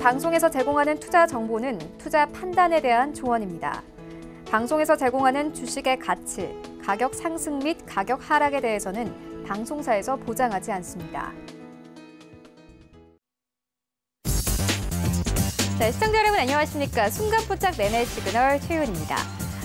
방송에서 제공하는 투자 정보는 투자 판단에 대한 조언입니다. 방송에서 제공하는 주식의 가치, 가격 상승 및 가격 하락에 대해서는 방송사에서 보장하지 않습니다. 네, 시청자 여러분 안녕하십니까? 순간포착 매매 시그널 최윤입니다.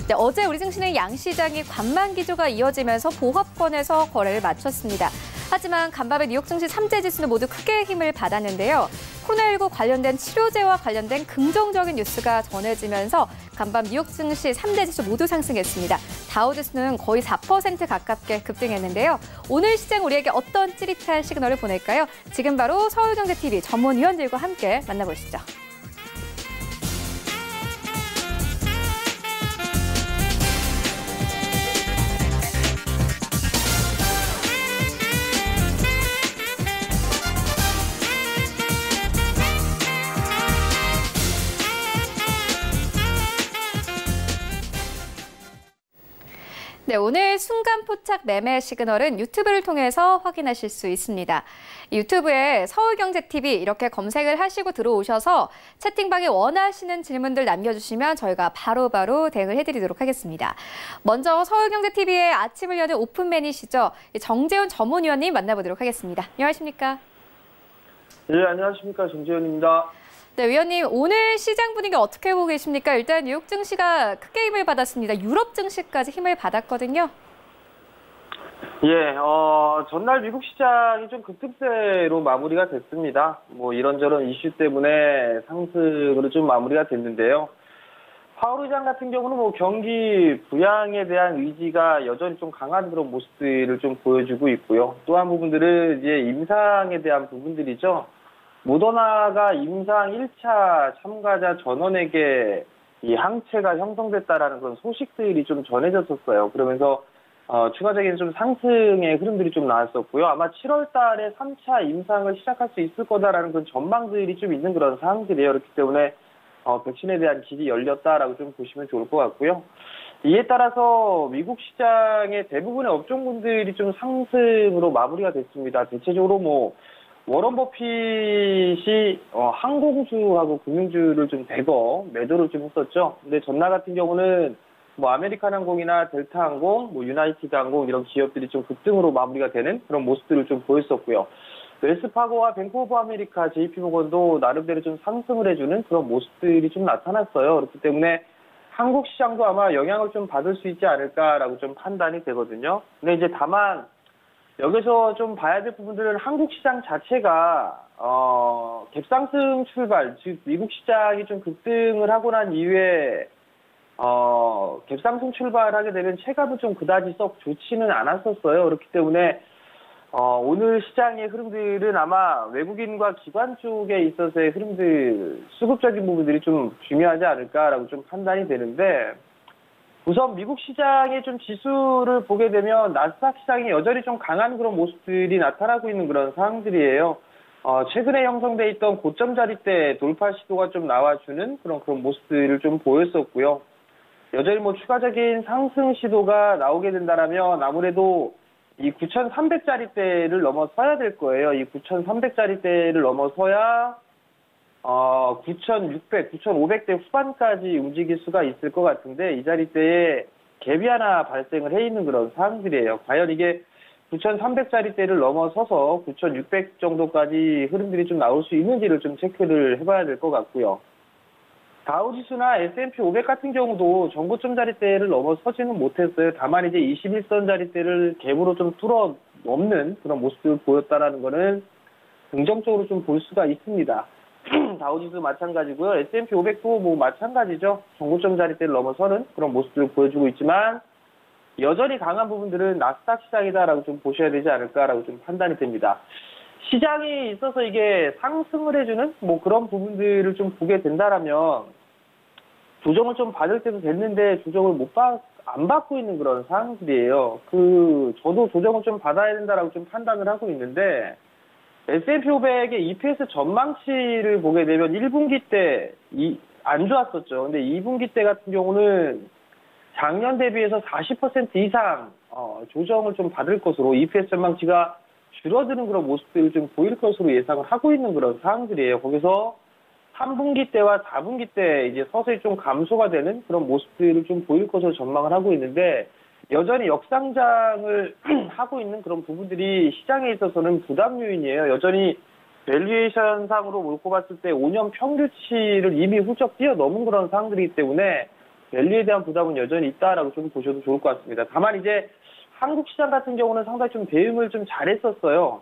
네, 어제 우리 증시는 양시장이 관망 기조가 이어지면서 보합권에서 거래를 마쳤습니다. 하지만 간밤에 뉴욕 증시 3대 지수는 모두 크게 힘을 받았는데요. 코로나19 관련된 치료제와 관련된 긍정적인 뉴스가 전해지면서 간밤 뉴욕 증시 3대 지수 모두 상승했습니다. 다우지수는 거의 4% 가깝게 급등했는데요. 오늘 시장 우리에게 어떤 찌릿한 시그널을 보낼까요? 지금 바로 서울경제TV 전문위원들과 함께 만나보시죠. 네, 오늘 순간포착 매매 시그널은 유튜브를 통해서 확인하실 수 있습니다. 유튜브에 서울경제TV 이렇게 검색을 하시고 들어오셔서 채팅방에 원하시는 질문들 남겨주시면 저희가 바로바로 대응을 해드리도록 하겠습니다. 먼저 서울경제TV의 아침을 여는 오픈맨이시죠. 정재훈 전문위원님 만나보도록 하겠습니다. 안녕하십니까? 네, 안녕하십니까. 정재훈입니다. 네, 위원님, 오늘 시장 분위기 어떻게 보고 계십니까? 일단 뉴욕 증시가 크게 힘을 받았습니다. 유럽 증시까지 힘을 받았거든요. 예, 전날 미국 시장이 좀 급등세로 마무리가 됐습니다. 뭐 이런저런 이슈 때문에 상승으로 좀 마무리가 됐는데요. 파월 의장 같은 경우는 뭐 경기 부양에 대한 의지가 여전히 좀 강한 그런 모습들을 좀 보여주고 있고요. 또 한 부분들은 이제 임상에 대한 부분들이죠. 모더나가 임상 1차 참가자 전원에게 이 항체가 형성됐다라는 그런 소식들이 좀 전해졌었어요. 그러면서 추가적인 좀 상승의 흐름들이 좀 나왔었고요. 아마 7월 달에 3차 임상을 시작할 수 있을 거다라는 그런 전망들이 좀 있는 그런 상황들이에요. 그렇기 때문에 백신에 대한 길이 열렸다라고 좀 보시면 좋을 것 같고요. 이에 따라서 미국 시장의 대부분의 업종군들이 좀 상승으로 마무리가 됐습니다. 대체적으로 뭐 워런 버핏이 항공주하고 금융주를 좀 대거 매도를 좀 했었죠. 근데 전날 같은 경우는 뭐 아메리칸 항공이나 델타 항공, 뭐 유나이티드 항공 이런 기업들이 좀 급등으로 마무리가 되는 그런 모습들을 좀 보였었고요. 웰스파고와 뱅크 오브 아메리카, JP모건도 나름대로 좀 상승을 해주는 그런 모습들이 좀 나타났어요. 그렇기 때문에 한국 시장도 아마 영향을 좀 받을 수 있지 않을까라고 좀 판단이 되거든요. 근데 이제 다만 여기서 좀 봐야 될 부분들은 한국 시장 자체가 갭상승 출발, 즉 미국 시장이 좀 급등을 하고 난 이후에 갭상승 출발하게 되면 체감은 좀 그다지 썩 좋지는 않았었어요. 그렇기 때문에 오늘 시장의 흐름들은 아마 외국인과 기관 쪽에 있어서의 흐름들, 수급적인 부분들이 좀 중요하지 않을까라고 좀 판단이 되는데, 우선 미국 시장의 좀 지수를 보게 되면 나스닥 시장이 여전히 좀 강한 그런 모습들이 나타나고 있는 그런 상황들이에요. 최근에 형성돼 있던 고점 자리대 돌파 시도가 좀 나와주는 그런 모습들을 좀 보였었고요. 여전히 뭐 추가적인 상승 시도가 나오게 된다라면 아무래도 이 9,300짜리대를 넘어서야 될 거예요. 이 9,300짜리대를 넘어서야 9,600, 9,500대 후반까지 움직일 수가 있을 것 같은데 이 자리대에 갭이 하나 발생을 해 있는 그런 상황들이에요. 과연 이게 9,300짜리대를 넘어서서 9,600 정도까지 흐름들이 좀 나올 수 있는지를 좀 체크를 해봐야 될 것 같고요. 다우지수나 S&P 500 같은 경우도 전고점 자리대를 넘어서지는 못했어요. 다만 이제 21선 자리대를 갭으로 좀 뚫어 넘는 그런 모습을 보였다라는 거는 긍정적으로 좀 볼 수가 있습니다. 다우지수 마찬가지고요. S&P 500도 뭐 마찬가지죠. 전고점 자리대를 넘어서는 그런 모습들을 보여주고 있지만 여전히 강한 부분들은 나스닥 시장이다라고 좀 보셔야 되지 않을까라고 좀 판단이 됩니다. 시장이 있어서 이게 상승을 해주는 뭐 그런 부분들을 좀 보게 된다라면 조정을 좀 받을 때도 됐는데 조정을 안 받고 있는 그런 상황들이에요. 저도 조정을 좀 받아야 된다라고 좀 판단을 하고 있는데 S&P 500의 EPS 전망치를 보게 되면 1분기 때 안 좋았었죠. 근데 2분기 때 같은 경우는 작년 대비해서 40% 이상 조정을 좀 받을 것으로 EPS 전망치가 줄어드는 그런 모습들을 좀 보일 것으로 예상을 하고 있는 그런 상황들이에요. 거기서 3분기 때와 4분기 때 이제 서서히 좀 감소가 되는 그런 모습들을 좀 보일 것으로 전망을 하고 있는데, 여전히 역상장을 하고 있는 그런 부분들이 시장에 있어서는 부담 요인이에요. 여전히 밸류에이션상으로 몰고 봤을 때 5년 평균치를 이미 훌쩍 뛰어넘은 그런 상황들이기 때문에 밸류에 대한 부담은 여전히 있다라고 좀 보셔도 좋을 것 같습니다. 다만 이제 한국 시장 같은 경우는 상당히 좀 대응을 좀 잘했었어요.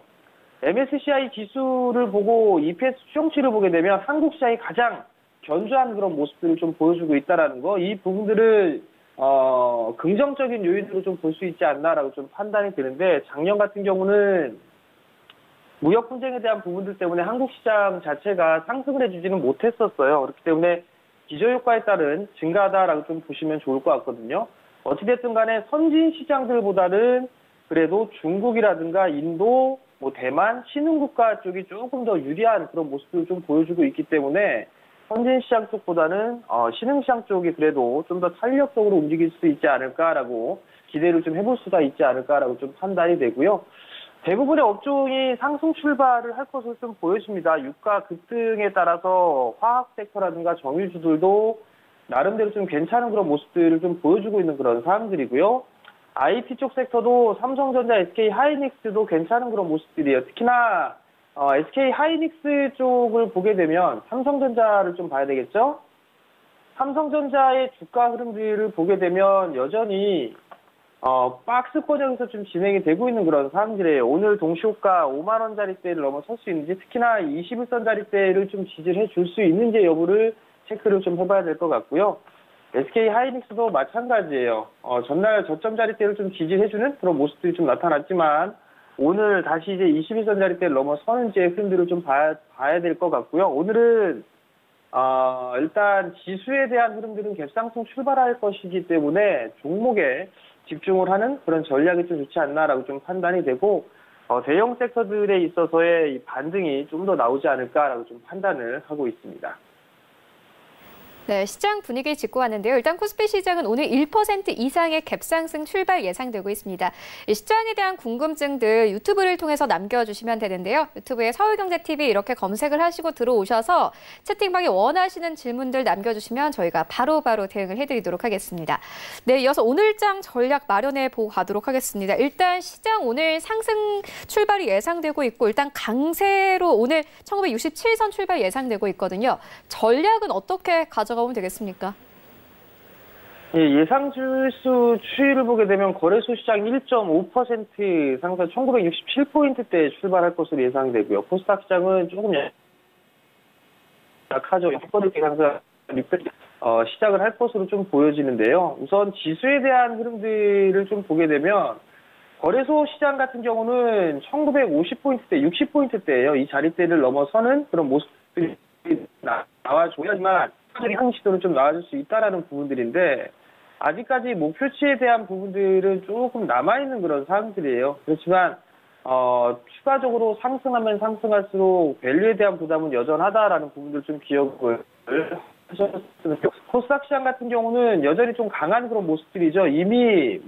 MSCI 지수를 보고 EPS 추정치를 보게 되면 한국 시장이 가장 견조한 그런 모습들을 좀 보여주고 있다라는 거, 이 부분들을 긍정적인 요인으로 좀 볼 수 있지 않나라고 좀 판단이 되는데, 작년 같은 경우는 무역 분쟁에 대한 부분들 때문에 한국 시장 자체가 상승을 해주지는 못했었어요. 그렇기 때문에 기저효과에 따른 증가다라고 좀 보시면 좋을 것 같거든요. 어찌됐든 간에 선진 시장들보다는 그래도 중국이라든가 인도, 대만, 신흥국가 쪽이 조금 더 유리한 그런 모습을 좀 보여주고 있기 때문에 선진 시장 쪽보다는 신흥 시장 쪽이 그래도 좀 더 탄력적으로 움직일 수 있지 않을까라고 기대를 좀 해볼 수가 있지 않을까라고 좀 판단이 되고요. 대부분의 업종이 상승 출발을 할 것으로 좀 보여집니다. 유가 급등에 따라서 화학 섹터라든가 정유주들도 나름대로 좀 괜찮은 그런 모습들을 좀 보여주고 있는 그런 상황들이고요. IT 쪽 섹터도 삼성전자, SK 하이닉스도 괜찮은 그런 모습들이에요. 특히나 SK 하이닉스 쪽을 보게 되면 삼성전자를 좀 봐야 되겠죠? 삼성전자의 주가 흐름들을 보게 되면 여전히 박스권역에서 좀 진행이 되고 있는 그런 상황들이에요. 오늘 동시호가 5만 원짜리대를 넘어설 수 있는지, 특히나 21선짜리대를 좀 지지를 해줄 수 있는지 여부를 체크를 좀 해봐야 될 것 같고요. SK 하이닉스도 마찬가지예요. 전날 저점짜리대를 좀 지지해주는 그런 모습들이 좀 나타났지만, 오늘 다시 이제 21선짜리대를 넘어서는지의 흐름들을 좀 봐야 될 것 같고요. 오늘은 일단 지수에 대한 흐름들은 갭상승 출발할 것이기 때문에 종목에 집중을 하는 그런 전략이 좀 좋지 않나라고 좀 판단이 되고, 대형 섹터들에 있어서의 이 반등이 좀 더 나오지 않을까라고 좀 판단을 하고 있습니다. 네, 시장 분위기 짚고 왔는데요. 일단 코스피 시장은 오늘 1% 이상의 갭상승 출발 예상되고 있습니다. 시장에 대한 궁금증들 유튜브를 통해서 남겨주시면 되는데요. 유튜브에 서울경제TV 이렇게 검색을 하시고 들어오셔서 채팅방에 원하시는 질문들 남겨주시면 저희가 바로바로 대응을 해드리도록 하겠습니다. 네, 이어서 오늘장 전략 마련해 보고 가도록 하겠습니다. 일단 시장 오늘 상승 출발이 예상되고 있고, 일단 강세로 오늘 1967선 출발 예상되고 있거든요. 전략은 어떻게 가져가면 되겠습니까? 예상 지수 추이를 보게 되면 거래소 시장 1.5% 상승 1967포인트대 출발할 것으로 예상이 되고요. 코스닥 시장은 조금 약하죠. 6% 상승 시작을 할 것으로 좀 보여지는데요. 우선 지수에 대한 흐름들을 좀 보게 되면 거래소 시장 같은 경우는 1950포인트대, 60포인트대예요. 이 자리대를 넘어서는 그런 모습들이 나와줘야지만 향 시도는 좀 나아질 수 있다라는 부분들인데, 아직까지 목표치에 대한 부분들은 조금 남아있는 그런 사항들이에요. 그렇지만 추가적으로 상승하면 상승할수록 밸류에 대한 부담은 여전하다라는 부분들 좀 기억을 하셨으면 좋겠습니다. 코스닥 시장 같은 경우는 여전히 좀 강한 그런 모습들이죠. 이미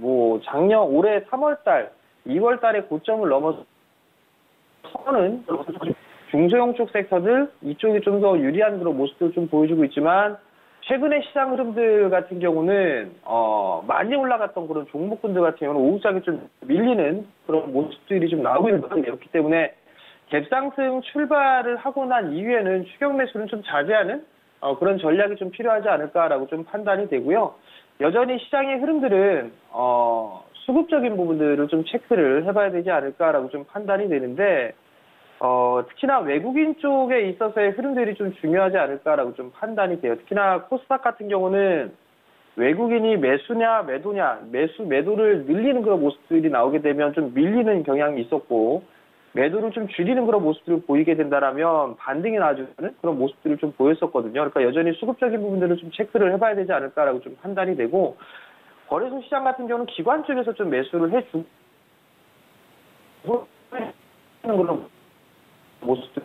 작년 올해 3월달, 2월달에 고점을 넘어서는 중소형 쪽 섹터들, 이쪽이 좀 더 유리한 그런 모습들을 좀 보여주고 있지만, 최근의 시장 흐름들 같은 경우는 많이 올라갔던 그런 종목군들 같은 경우는 오후장에 좀 밀리는 그런 모습들이 좀 나오고 있는 거거든요. 그렇기 때문에 갭상승 출발을 하고 난 이후에는 추격 매수는 좀 자제하는 그런 전략이 좀 필요하지 않을까라고 좀 판단이 되고요. 여전히 시장의 흐름들은 수급적인 부분들을 좀 체크를 해봐야 되지 않을까라고 좀 판단이 되는데, 특히나 외국인 쪽에 있어서의 흐름들이 좀 중요하지 않을까라고 좀 판단이 돼요. 특히나 코스닥 같은 경우는 외국인이 매수냐 매도냐, 매도를 늘리는 그런 모습들이 나오게 되면 좀 밀리는 경향이 있었고, 매도를 좀 줄이는 그런 모습들을 보이게 된다라면 반등이 나와주는 그런 모습들을 좀 보였었거든요. 그러니까 여전히 수급적인 부분들을 좀 체크를 해봐야 되지 않을까라고 좀 판단이 되고, 거래소 시장 같은 경우는 기관 쪽에서 좀 매수를 해주는 그런 모습들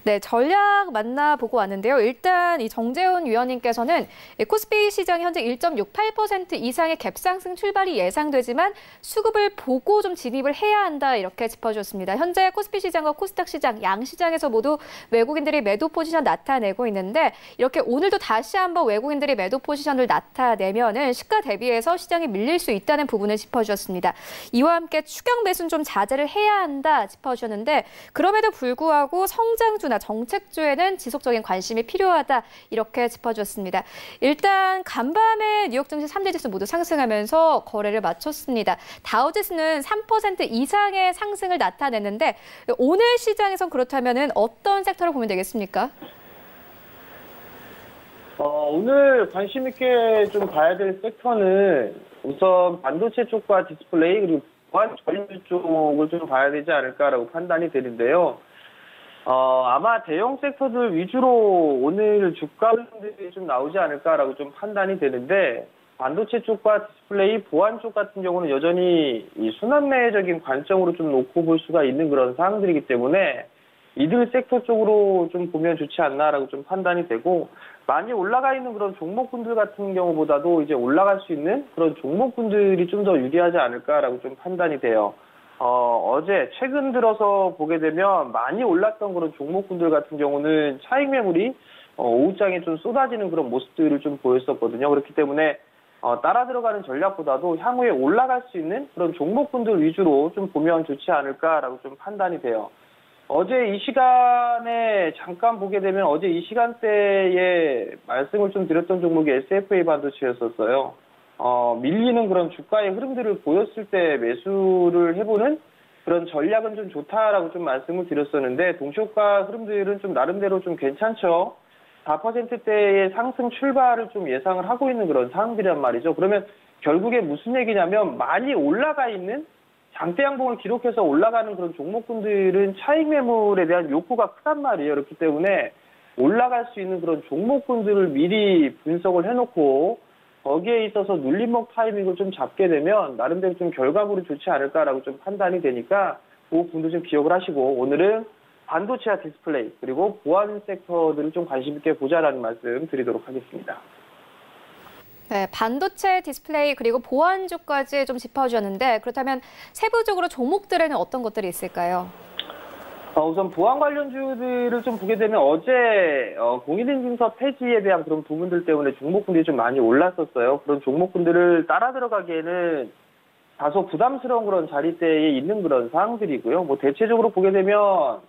네, 전략 만나보고 왔는데요. 일단 이 정재훈 위원님께서는 코스피 시장 현재 1.68% 이상의 갭상승 출발이 예상되지만 수급을 보고 좀 진입을 해야 한다 이렇게 짚어주셨습니다. 현재 코스피 시장과 코스닥 시장, 양 시장에서 모두 외국인들이 매도 포지션 나타내고 있는데 이렇게 오늘도 다시 한번 외국인들이 매도 포지션을 나타내면은 시가 대비해서 시장이 밀릴 수 있다는 부분을 짚어주셨습니다. 이와 함께 추격 매수는 좀 자제를 해야 한다 짚어주셨는데 그럼에도 불구하고 성장주나 정책주에는 지속적인 관심이 필요하다 이렇게 짚어주었습니다. 일단 간밤에 뉴욕 증시 3대 지수 모두 상승하면서 거래를 마쳤습니다. 다우지수는 3% 이상의 상승을 나타냈는데 오늘 시장에선 그렇다면 어떤 섹터를 보면 되겠습니까? 오늘 관심 있게 좀 봐야 될 섹터는 우선 반도체 쪽과 디스플레이 그리고 보안 관련 쪽을 좀 봐야 되지 않을까라고 판단이 되는데요. 아마 대형 섹터들 위주로 오늘 주가들이 좀 나오지 않을까라고 좀 판단이 되는데 반도체 쪽과 디스플레이, 보안 쪽 같은 경우는 여전히 이 순환매적인 관점으로 좀 놓고 볼 수가 있는 그런 사항들이기 때문에 이들 섹터 쪽으로 좀 보면 좋지 않나라고 좀 판단이 되고 많이 올라가 있는 그런 종목군들 같은 경우보다도 이제 올라갈 수 있는 그런 종목군들이 좀 더 유리하지 않을까라고 좀 판단이 돼요. 어제 최근 들어서 보게 되면 많이 올랐던 그런 종목군들 같은 경우는 차익 매물이 오후장에 좀 쏟아지는 그런 모습들을 좀 보였었거든요. 그렇기 때문에 따라 들어가는 전략보다도 향후에 올라갈 수 있는 그런 종목군들 위주로 좀 보면 좋지 않을까라고 좀 판단이 돼요. 어제 이 시간에 잠깐 보게 되면 어제 이 시간대에 말씀을 좀 드렸던 종목이 SFA 반도체였었어요. 밀리는 그런 주가의 흐름들을 보였을 때 매수를 해보는 그런 전략은 좀 좋다라고 좀 말씀을 드렸었는데 동시효과 흐름들은 좀 나름대로 좀 괜찮죠. 4%대의 상승 출발을 좀 예상을 하고 있는 그런 상황들이란 말이죠. 그러면 결국에 무슨 얘기냐면 많이 올라가 있는 장대 양봉을 기록해서 올라가는 그런 종목군들은 차익 매물에 대한 욕구가 크단 말이에요. 그렇기 때문에 올라갈 수 있는 그런 종목군들을 미리 분석을 해놓고 거기에 있어서 눌림목 타이밍을 좀 잡게 되면 나름대로 좀 결과물이 좋지 않을까라고 좀 판단이 되니까 그 부분도 좀 기억을 하시고 오늘은 반도체와 디스플레이 그리고 보안 섹터들을 좀 관심 있게 보자라는 말씀 드리도록 하겠습니다. 네, 반도체, 디스플레이 그리고 보안주까지 좀 짚어주셨는데 그렇다면 세부적으로 종목들에는 어떤 것들이 있을까요? 우선 보안 관련주들을 좀 보게 되면 어제 공인인증서 폐지에 대한 그런 부분들 때문에 종목군들이 좀 많이 올랐었어요. 그런 종목군들을 따라 들어가기에는 다소 부담스러운 그런 자리대에 있는 그런 사항들이고요. 뭐 대체적으로 보게 되면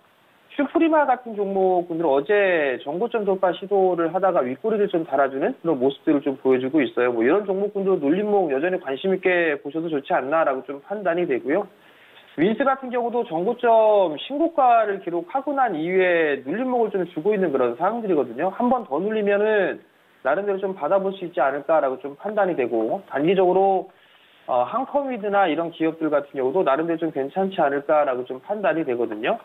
슈프리마 같은 종목군들은 어제 전고점 돌파 시도를 하다가 윗꼬리를 좀 달아주는 그런 모습들을 좀 보여주고 있어요. 뭐 이런 종목군들 눌림목 여전히 관심 있게 보셔도 좋지 않나라고 좀 판단이 되고요. 윈스 같은 경우도 전고점 신고가를 기록하고 난 이후에 눌림목을 좀 주고 있는 그런 상황들이거든요. 한 번 더 눌리면은 나름대로 좀 받아볼 수 있지 않을까라고 좀 판단이 되고 단기적으로 한컴위드나 이런 기업들 같은 경우도 나름대로 좀 괜찮지 않을까라고 좀 판단이 되거든요.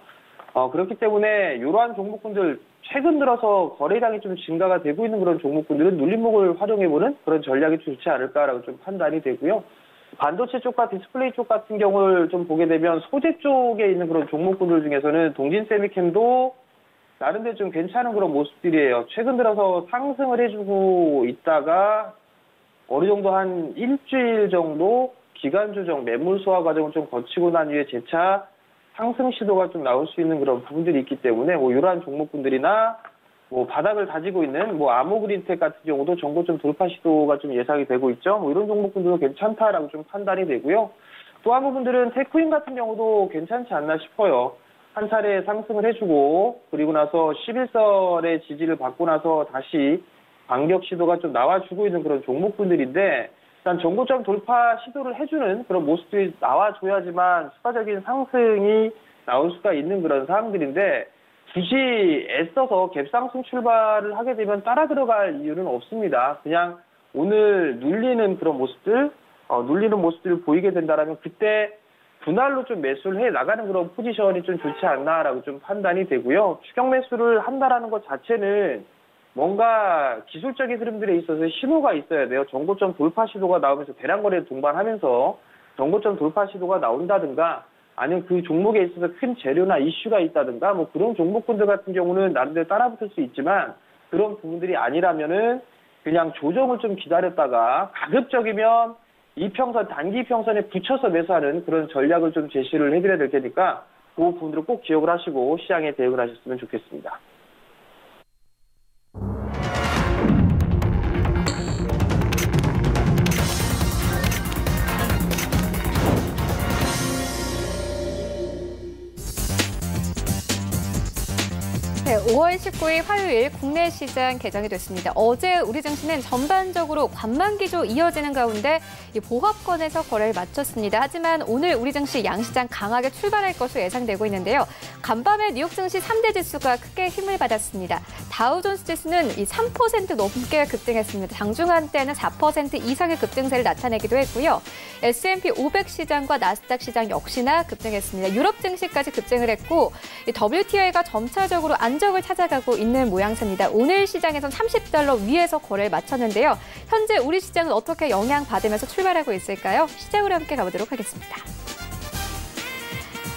그렇기 때문에 이러한 종목군들 최근 들어서 거래량이 좀 증가가 되고 있는 그런 종목군들은 눌림목을 활용해보는 그런 전략이 좋지 않을까라고 좀 판단이 되고요. 반도체 쪽과 디스플레이 쪽 같은 경우를 좀 보게 되면 소재 쪽에 있는 그런 종목군들 중에서는 동진세미캠도 나름대로 좀 괜찮은 그런 모습들이에요. 최근 들어서 상승을 해주고 있다가 어느 정도 한 일주일 정도 기간 조정 매물 소화 과정을 좀 거치고 난 이후에 재차 상승 시도가 좀 나올 수 있는 그런 부분들이 있기 때문에 뭐 이러한 종목군들이나 뭐 바닥을 다지고 있는 뭐 아모그린텍 같은 경우도 전고점 돌파 시도가 좀 예상이 되고 있죠. 뭐 이런 종목군들도 괜찮다라고 좀 판단이 되고요. 또 한 부분들은 테크인 같은 경우도 괜찮지 않나 싶어요. 한 차례 상승을 해주고 그리고 나서 11선의 지지를 받고 나서 다시 반격 시도가 좀 나와주고 있는 그런 종목군들인데 일단 전고점 돌파 시도를 해주는 그런 모습들이 나와줘야지만 추가적인 상승이 나올 수가 있는 그런 상황들인데 굳이 애써서 갭상승 출발을 하게 되면 따라 들어갈 이유는 없습니다. 그냥 오늘 눌리는 그런 모습들, 눌리는 모습들을 보이게 된다면 그때 분할로 좀 매수를 해 나가는 그런 포지션이 좀 좋지 않나라고 좀 판단이 되고요. 추격 매수를 한다라는 것 자체는 뭔가 기술적인 흐름들에 있어서 신호가 있어야 돼요. 전고점 돌파 시도가 나오면서 대량거래를 동반하면서 전고점 돌파 시도가 나온다든가 아니면 그 종목에 있어서 큰 재료나 이슈가 있다든가 뭐 그런 종목군들 같은 경우는 나름대로 따라붙을 수 있지만 그런 부분들이 아니라면은 그냥 조정을 좀 기다렸다가 가급적이면 이평선, 단기 평선에 붙여서 매수하는 그런 전략을 좀 제시를 해드려야 될 테니까 그 부분들을 꼭 기억을 하시고 시장에 대응을 하셨으면 좋겠습니다. 네, 5월 19일 화요일 국내 시장 개장이 됐습니다. 어제 우리 증시는 전반적으로 관망 기조 이어지는 가운데 보합권에서 거래를 마쳤습니다. 하지만 오늘 우리 증시 양시장 강하게 출발할 것으로 예상되고 있는데요. 간밤에 뉴욕 증시 3대 지수가 크게 힘을 받았습니다. 다우존스 지수는 3% 넘게 급등했습니다. 장중한 때는 4% 이상의 급등세를 나타내기도 했고요. S&P 500 시장과 나스닥 시장 역시나 급등했습니다. 유럽 증시까지 급등을 했고 WTI가 점차적으로 안정을 찾아가고 있는 모양새입니다. 오늘 시장에선 $30 위에서 거래를 마쳤는데요. 현재 우리 시장은 어떻게 영향받으면서 출발하고 있을까요? 시장으로 함께 가보도록 하겠습니다.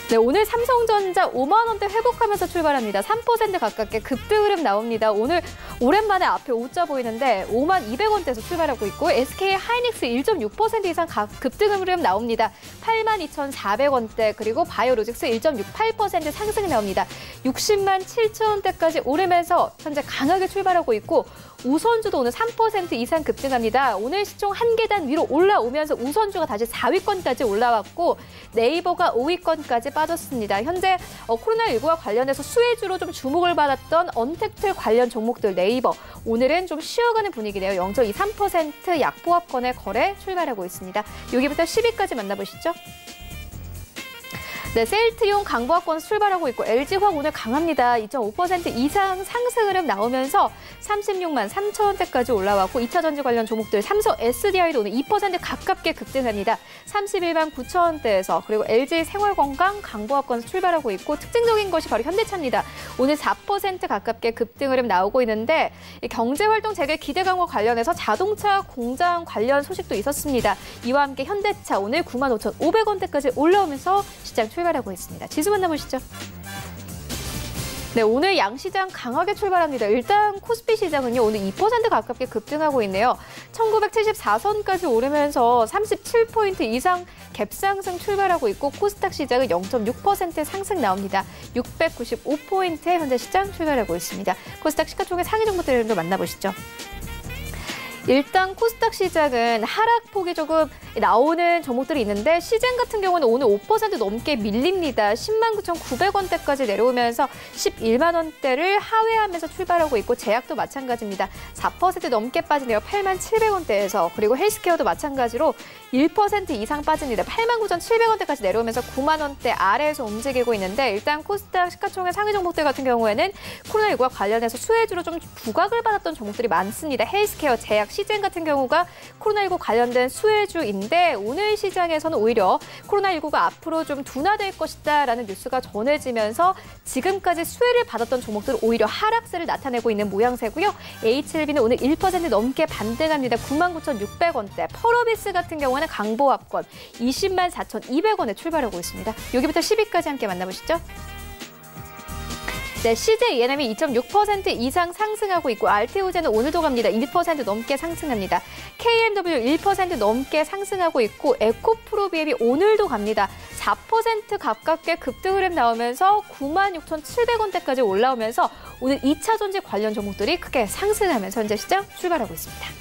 네, 오늘 삼성전자 5만 원대 회복하면서 출발합니다. 3% 가깝게 급등 흐름 나옵니다. 오늘 오랜만에 앞에 O자 보이는데 5만 200원대에서 출발하고 있고 SK 하이닉스 1.6% 이상 급등 흐름 나옵니다. 8만 2,400원대 그리고 바이오로직스 1.68% 상승 나옵니다. 60만 7천원대까지 오르면서 현재 강하게 출발하고 있고 우선주도 오늘 3% 이상 급등합니다. 오늘 시총 한 계단 위로 올라오면서 우선주가 다시 4위권까지 올라왔고 네이버가 5위권까지 빠졌습니다. 현재 코로나19와 관련해서 수혜주로 좀 주목을 받았던 언택트 관련 종목들 네이버 오늘은 좀 쉬어가는 분위기네요. 0.23% 약보합권의 거래 출발하고 있습니다. 여기부터 10위까지 만나보시죠. 네, 셀트리온 강보합권 출발하고 있고 LG화학 오늘 강합니다. 2.5% 이상 상승 흐름 나오면서 36만 3천원대까지 올라왔고 2차전지 관련 종목들 삼성 SDI도 오늘 2% 가깝게 급등합니다. 31만 9천원대에서 그리고 LG 생활건강 강보합권 출발하고 있고 특징적인 것이 바로 현대차입니다. 오늘 4% 가깝게 급등 흐름 나오고 있는데 경제활동 재개 기대 강화 관련해서 자동차 공장 관련 소식도 있었습니다. 이와 함께 현대차 오늘 9만 5,500원대까지 올라오면서 시장 출발하고 있습니다. 지수 만나보시죠. 네, 오늘 양시장 강하게 출발합니다. 일단 코스피 시장은요, 오늘 2% 가깝게 급등하고 있네요. 1974선까지 오르면서 37포인트 이상 갭상승 출발하고 있고 코스닥 시장은 0.6% 상승 나옵니다. 695포인트에 현재 시장 출발하고 있습니다. 코스닥 시가총액 상위 종목들을 만나보시죠. 일단 코스닥 시장은 하락폭이 조금 나오는 종목들이 있는데 시젠 같은 경우는 오늘 5% 넘게 밀립니다. 10만 9,900원대까지 내려오면서 11만 원대를 하회하면서 출발하고 있고 제약도 마찬가지입니다. 4% 넘게 빠지네요. 8만 700원대에서 그리고 헬스케어도 마찬가지로 1% 이상 빠집니다. 8만 9,700원대까지 내려오면서 9만 원대 아래에서 움직이고 있는데 일단 코스닥 시가총액 상위 종목들 같은 경우에는 코로나19와 관련해서 수혜주로 좀 부각을 받았던 종목들이 많습니다. 헬스케어, 제약, 시젠 같은 경우가 코로나19 관련된 수혜주인데 오늘 시장에서는 오히려 코로나19가 앞으로 좀 둔화될 것이다라는 뉴스가 전해지면서 지금까지 수혜를 받았던 종목들은 오히려 하락세를 나타내고 있는 모양새고요. HLB는 오늘 1% 넘게 반등합니다. 99,600원대. 펄어비스 같은 경우는 강보합권 20만 4,200원에 출발하고 있습니다. 여기부터 10위까지 함께 만나보시죠. 네, CJ ENM이 2.6% 이상 상승하고 있고 알테오제는 오늘도 갑니다. 1% 넘게 상승합니다. KMW 1% 넘게 상승하고 있고 에코프로비엠이 오늘도 갑니다. 4% 가깝게 급등 흐름 나오면서 96,700원대까지 올라오면서 오늘 2차 전지 관련 종목들이 크게 상승하면서 현재 시장 출발하고 있습니다.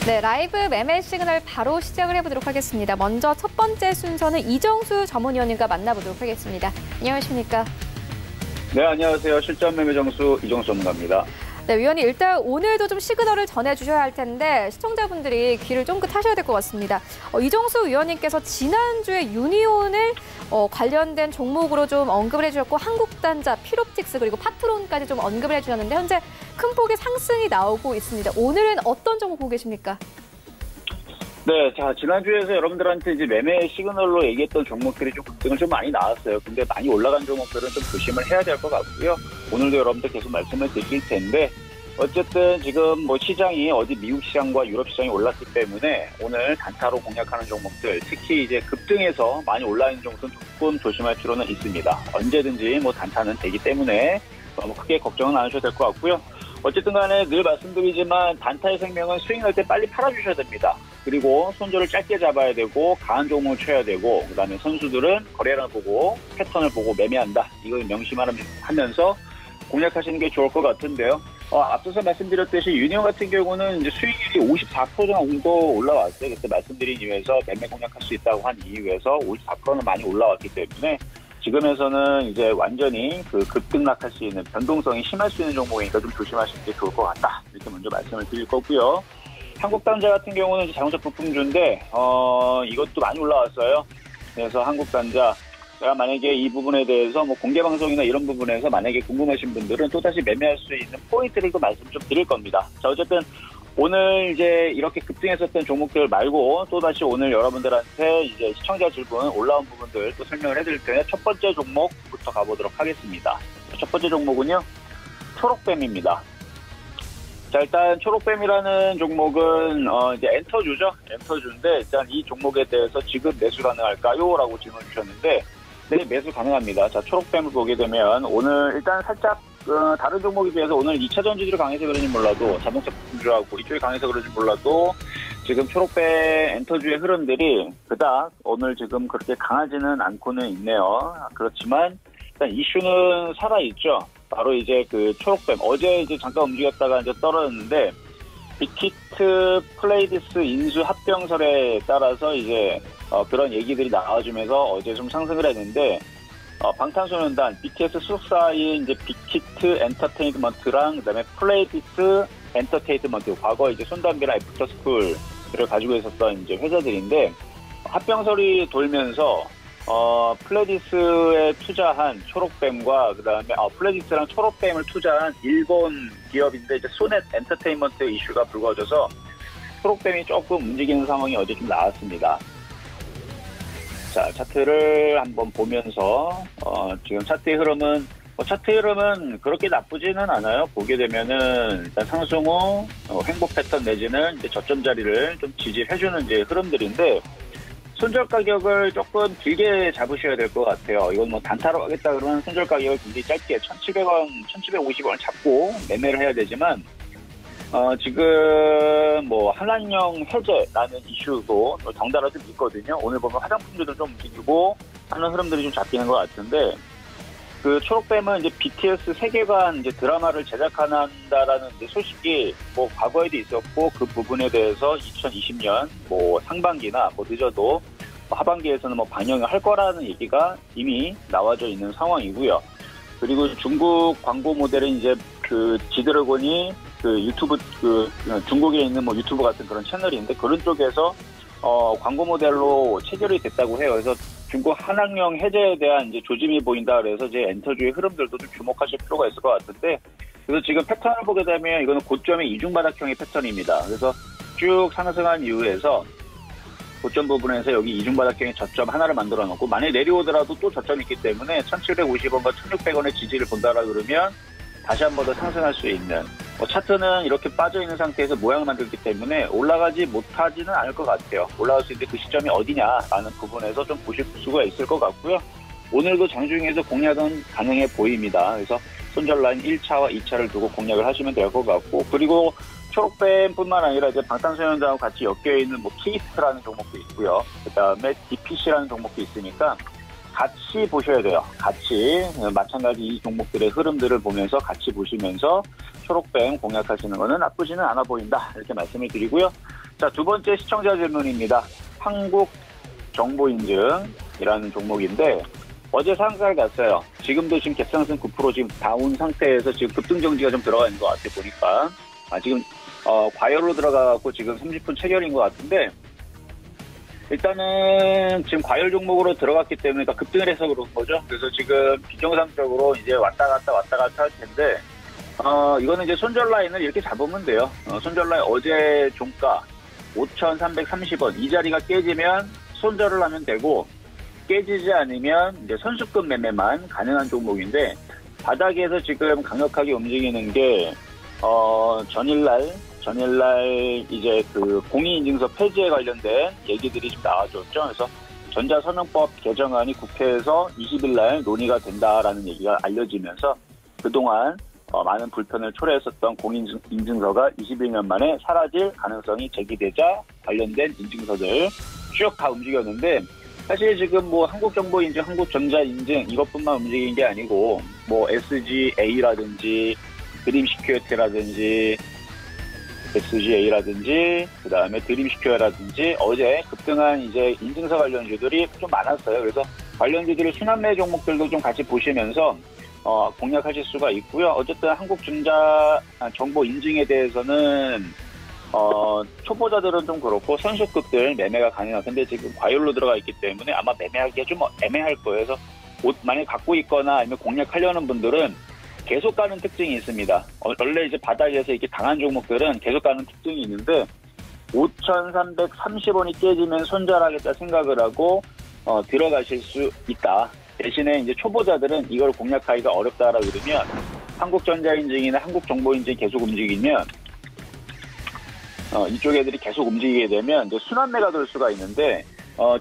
네, 라이브 매매 시그널 바로 시작을 해보도록 하겠습니다. 먼저 첫 번째 순서는 이정수 전문위원님과 만나보도록 하겠습니다. 안녕하십니까? 네, 안녕하세요. 실전 매매 정수 이정수 전문가입니다. 네, 위원님 일단 오늘도 좀 시그널을 전해주셔야 할 텐데 시청자분들이 귀를 쫑긋하셔야 될 것 같습니다. 이정수 위원님께서 지난주에 유니온을 관련된 종목으로 좀 언급을 해주셨고 한국단자, 피롭틱스 그리고 파트론까지 좀 언급을 해주셨는데 현재 큰 폭의 상승이 나오고 있습니다. 오늘은 어떤 종목 보고 계십니까? 네, 자, 지난주에서 여러분들한테 이제 매매 시그널로 얘기했던 종목들이 좀 급등을 좀 많이 나왔어요. 근데 많이 올라간 종목들은 좀 조심을 해야 될 것 같고요. 오늘도 여러분들 계속 말씀을 드릴 텐데, 어쨌든 지금 뭐 시장이 어디 미국 시장과 유럽 시장이 올랐기 때문에 오늘 단타로 공략하는 종목들, 특히 이제 급등해서 많이 올라 있는 종목들은 조금 조심할 필요는 있습니다. 언제든지 뭐 단타는 되기 때문에 너무 크게 걱정은 안 하셔도 될 것 같고요. 어쨌든 간에 늘 말씀드리지만 단타의 생명은 스윙 날 때 빨리 팔아주셔야 됩니다. 그리고 손절을 짧게 잡아야 되고 강한 종목을 쳐야 되고, 그다음에 선수들은 거래를 보고 패턴을 보고 매매한다. 이걸 명심하면서 공략하시는 게 좋을 것 같은데요. 앞서서 말씀드렸듯이 유니온 같은 경우는 이제 수익률이 54% 정도 올라왔어요. 그때 말씀드린 이유에서 매매 공략할 수 있다고 한 이유에서 54%는 많이 올라왔기 때문에 지금에서는 이제 완전히 그 급등락할 수 있는 변동성이 심할 수 있는 종목이니까 좀 조심하시는 게 좋을 것 같다. 이렇게 먼저 말씀을 드릴 거고요. 한국단자 같은 경우는 이제 자동차 부품주인데 이것도 많이 올라왔어요. 그래서 한국단자 제가 만약에 이 부분에 대해서 뭐 공개 방송이나 이런 부분에서 만약에 궁금하신 분들은 또다시 매매할 수 있는 포인트를 또 말씀 좀 드릴 겁니다. 자, 어쨌든 오늘 이제 이렇게 급등했었던 종목들 말고 또다시 오늘 여러분들한테 이제 시청자 질문 올라온 부분들 또 설명을 해드릴 텐데, 첫 번째 종목부터 가보도록 하겠습니다. 첫 번째 종목은요, 초록뱀입니다. 자, 일단 초록뱀이라는 종목은 이제 엔터주죠. 엔터주인데 일단 이 종목에 대해서 지금 매수 가능할까요? 라고 질문 주셨는데, 네, 매수 가능합니다. 자, 초록뱀을 보게 되면 오늘 일단 살짝 다른 종목에 비해서 오늘 2차 전지들이 강해서 그런지 몰라도, 자동차 부품주하고 이쪽이 강해서 그런지 몰라도 지금 초록뱀 엔터주의 흐름들이 그닥 오늘 지금 그렇게 강하지는 않고는 있네요. 그렇지만 일단 이슈는 살아있죠. 바로 이제 그 초록뱀, 어제 이제 잠깐 움직였다가 이제 떨어졌는데, 빅히트 플레이디스 인수 합병설에 따라서 이제 그런 얘기들이 나와주면서 어제 좀 상승을 했는데, 방탄소년단 BTS 소속사인 이제 빅히트 엔터테인먼트랑 그다음에 플레이디스 엔터테인먼트, 과거 이제 손담비랑 애프터스쿨을 가지고 있었던 이제 회사들인데, 합병설이 돌면서 플레디스에 투자한 초록뱀과 그다음에 플레디스랑 초록뱀을 투자한 일본 기업인데 이제 소넷 엔터테인먼트 이슈가 불거져서 초록뱀이 조금 움직이는 상황이 어제 좀 나왔습니다. 자, 차트를 한번 보면서 지금 차트의 흐름은 그렇게 나쁘지는 않아요. 보게 되면은 일단 상승 후 횡보 패턴 내지는 이제 저점 자리를 좀 지지해주는 이제 흐름들인데, 손절 가격을 조금 길게 잡으셔야 될 것 같아요. 이건 뭐 단타로 하겠다 그러면 손절 가격을 굉장히 짧게 1,700원, 1,750원을 잡고 매매를 해야 되지만, 지금 뭐 한란령 해제라는 이슈도 덩달아 좀 있거든요. 오늘 보면 화장품들도 좀 움직이고 하는 흐름들이 좀 잡히는 것 같은데, 그 초록뱀은 이제 BTS 세계관 이제 드라마를 제작한다라는 이제 소식이 뭐 과거에도 있었고, 그 부분에 대해서 2020년 뭐 상반기나 뭐 늦어도 하반기에서는 뭐 방영을 할 거라는 얘기가 이미 나와져 있는 상황이고요. 그리고 중국 광고 모델은 이제 그 지드래곤이 그 유튜브 중국에 있는 뭐 유튜브 같은 그런 채널인데, 그런 쪽에서 광고 모델로 체결이 됐다고 해요. 그래서 중국 한학령 해제에 대한 이제 조짐이 보인다 그래서 이제 엔터주의 흐름들도 좀 주목하실 필요가 있을 것 같은데, 그래서 지금 패턴을 보게 되면 이거는 고점의 이중바닥형의 패턴입니다. 그래서 쭉 상승한 이후에서 고점 부분에서 여기 이중바닥형의 저점 하나를 만들어 놓고, 만약에 내려오더라도 또 저점이 있기 때문에 1,750원과 1,600원의 지지를 본다라 그러면 다시 한 번 더 상승할 수 있는, 차트는 이렇게 빠져있는 상태에서 모양을 만들기 때문에 올라가지 못하지는 않을 것 같아요. 올라갈 수 있는 그 시점이 어디냐라는 부분에서 좀 보실 수가 있을 것 같고요. 오늘도 장중에서 공략은 가능해 보입니다. 그래서 손절 라인 1차와 2차를 두고 공략을 하시면 될 것 같고, 그리고 초록뱀뿐만 아니라 이제 방탄소년단하고 같이 엮여있는 뭐 키스트라는 종목도 있고요. 그 다음에 DPC라는 종목도 있으니까 같이 보셔야 돼요. 같이 마찬가지 이 종목들의 흐름들을 보면서 같이 보시면서 초록뱀 공략하시는 거는 나쁘지는 않아 보인다, 이렇게 말씀을 드리고요. 자, 두 번째 시청자 질문입니다. 한국정보인증이라는 종목인데 어제 상승을 갔어요. 지금도 지금 갭상승 9% 지금 다운 상태에서 지금 급등정지가 좀 들어가 있는 것 같아요. 보니까 지금 과열로 들어가고 지금 30분 체결인 것 같은데, 일단은 지금 과열 종목으로 들어갔기 때문에 급등을 해서 그런 거죠. 그래서 지금 비정상적으로 이제 왔다 갔다 할 텐데, 이거는 이제 손절 라인을 이렇게 잡으면 돼요. 손절 라인 어제 종가 5,330원 이 자리가 깨지면 손절을 하면 되고 깨지지 않으면 이제 선수급 매매만 가능한 종목인데 바닥에서 지금 강력하게 움직이는 게 전일날 이제 그 공인인증서 폐지에 관련된 얘기들이 좀 나와줬죠. 그래서 전자선용법 개정안이 국회에서 20일 날 논의가 된다라는 얘기가 알려지면서 그동안 많은 불편을 초래했었던 공인인증서가 21년 만에 사라질 가능성이 제기되자 관련된 인증서들 쭉 다 움직였는데 사실 지금 뭐 한국정보인증, 한국전자인증 이것뿐만 움직인 게 아니고 뭐 SGA라든지 드림시큐어티라든지 그다음에 드림시큐어라든지 어제 급등한 이제 인증서 관련주들이 좀 많았어요. 그래서 관련주들의 순환매 종목들도 좀 같이 보시면서 공략하실 수가 있고요. 어쨌든 한국정보 인증에 대해서는 초보자들은 좀 그렇고 선수급들 매매가 가능한 근데 지금 과열로 들어가 있기 때문에 아마 매매하기가 좀 애매할 거예요. 그래서 만약에 갖고 있거나 아니면 공략하려는 분들은 계속 가는 특징이 있습니다. 원래 이제 바닥에서 이렇게 강한 종목들은 계속 가는 특징이 있는데 5,330원이 깨지면 손절하겠다 생각을 하고 들어가실 수 있다. 대신에 이제 초보자들은 이걸 공략하기가 어렵다라 그러면 한국전자인증이나 한국정보인증이 계속 움직이면 이쪽 애들이 계속 움직이게 되면 이제 순환매가 될 수가 있는데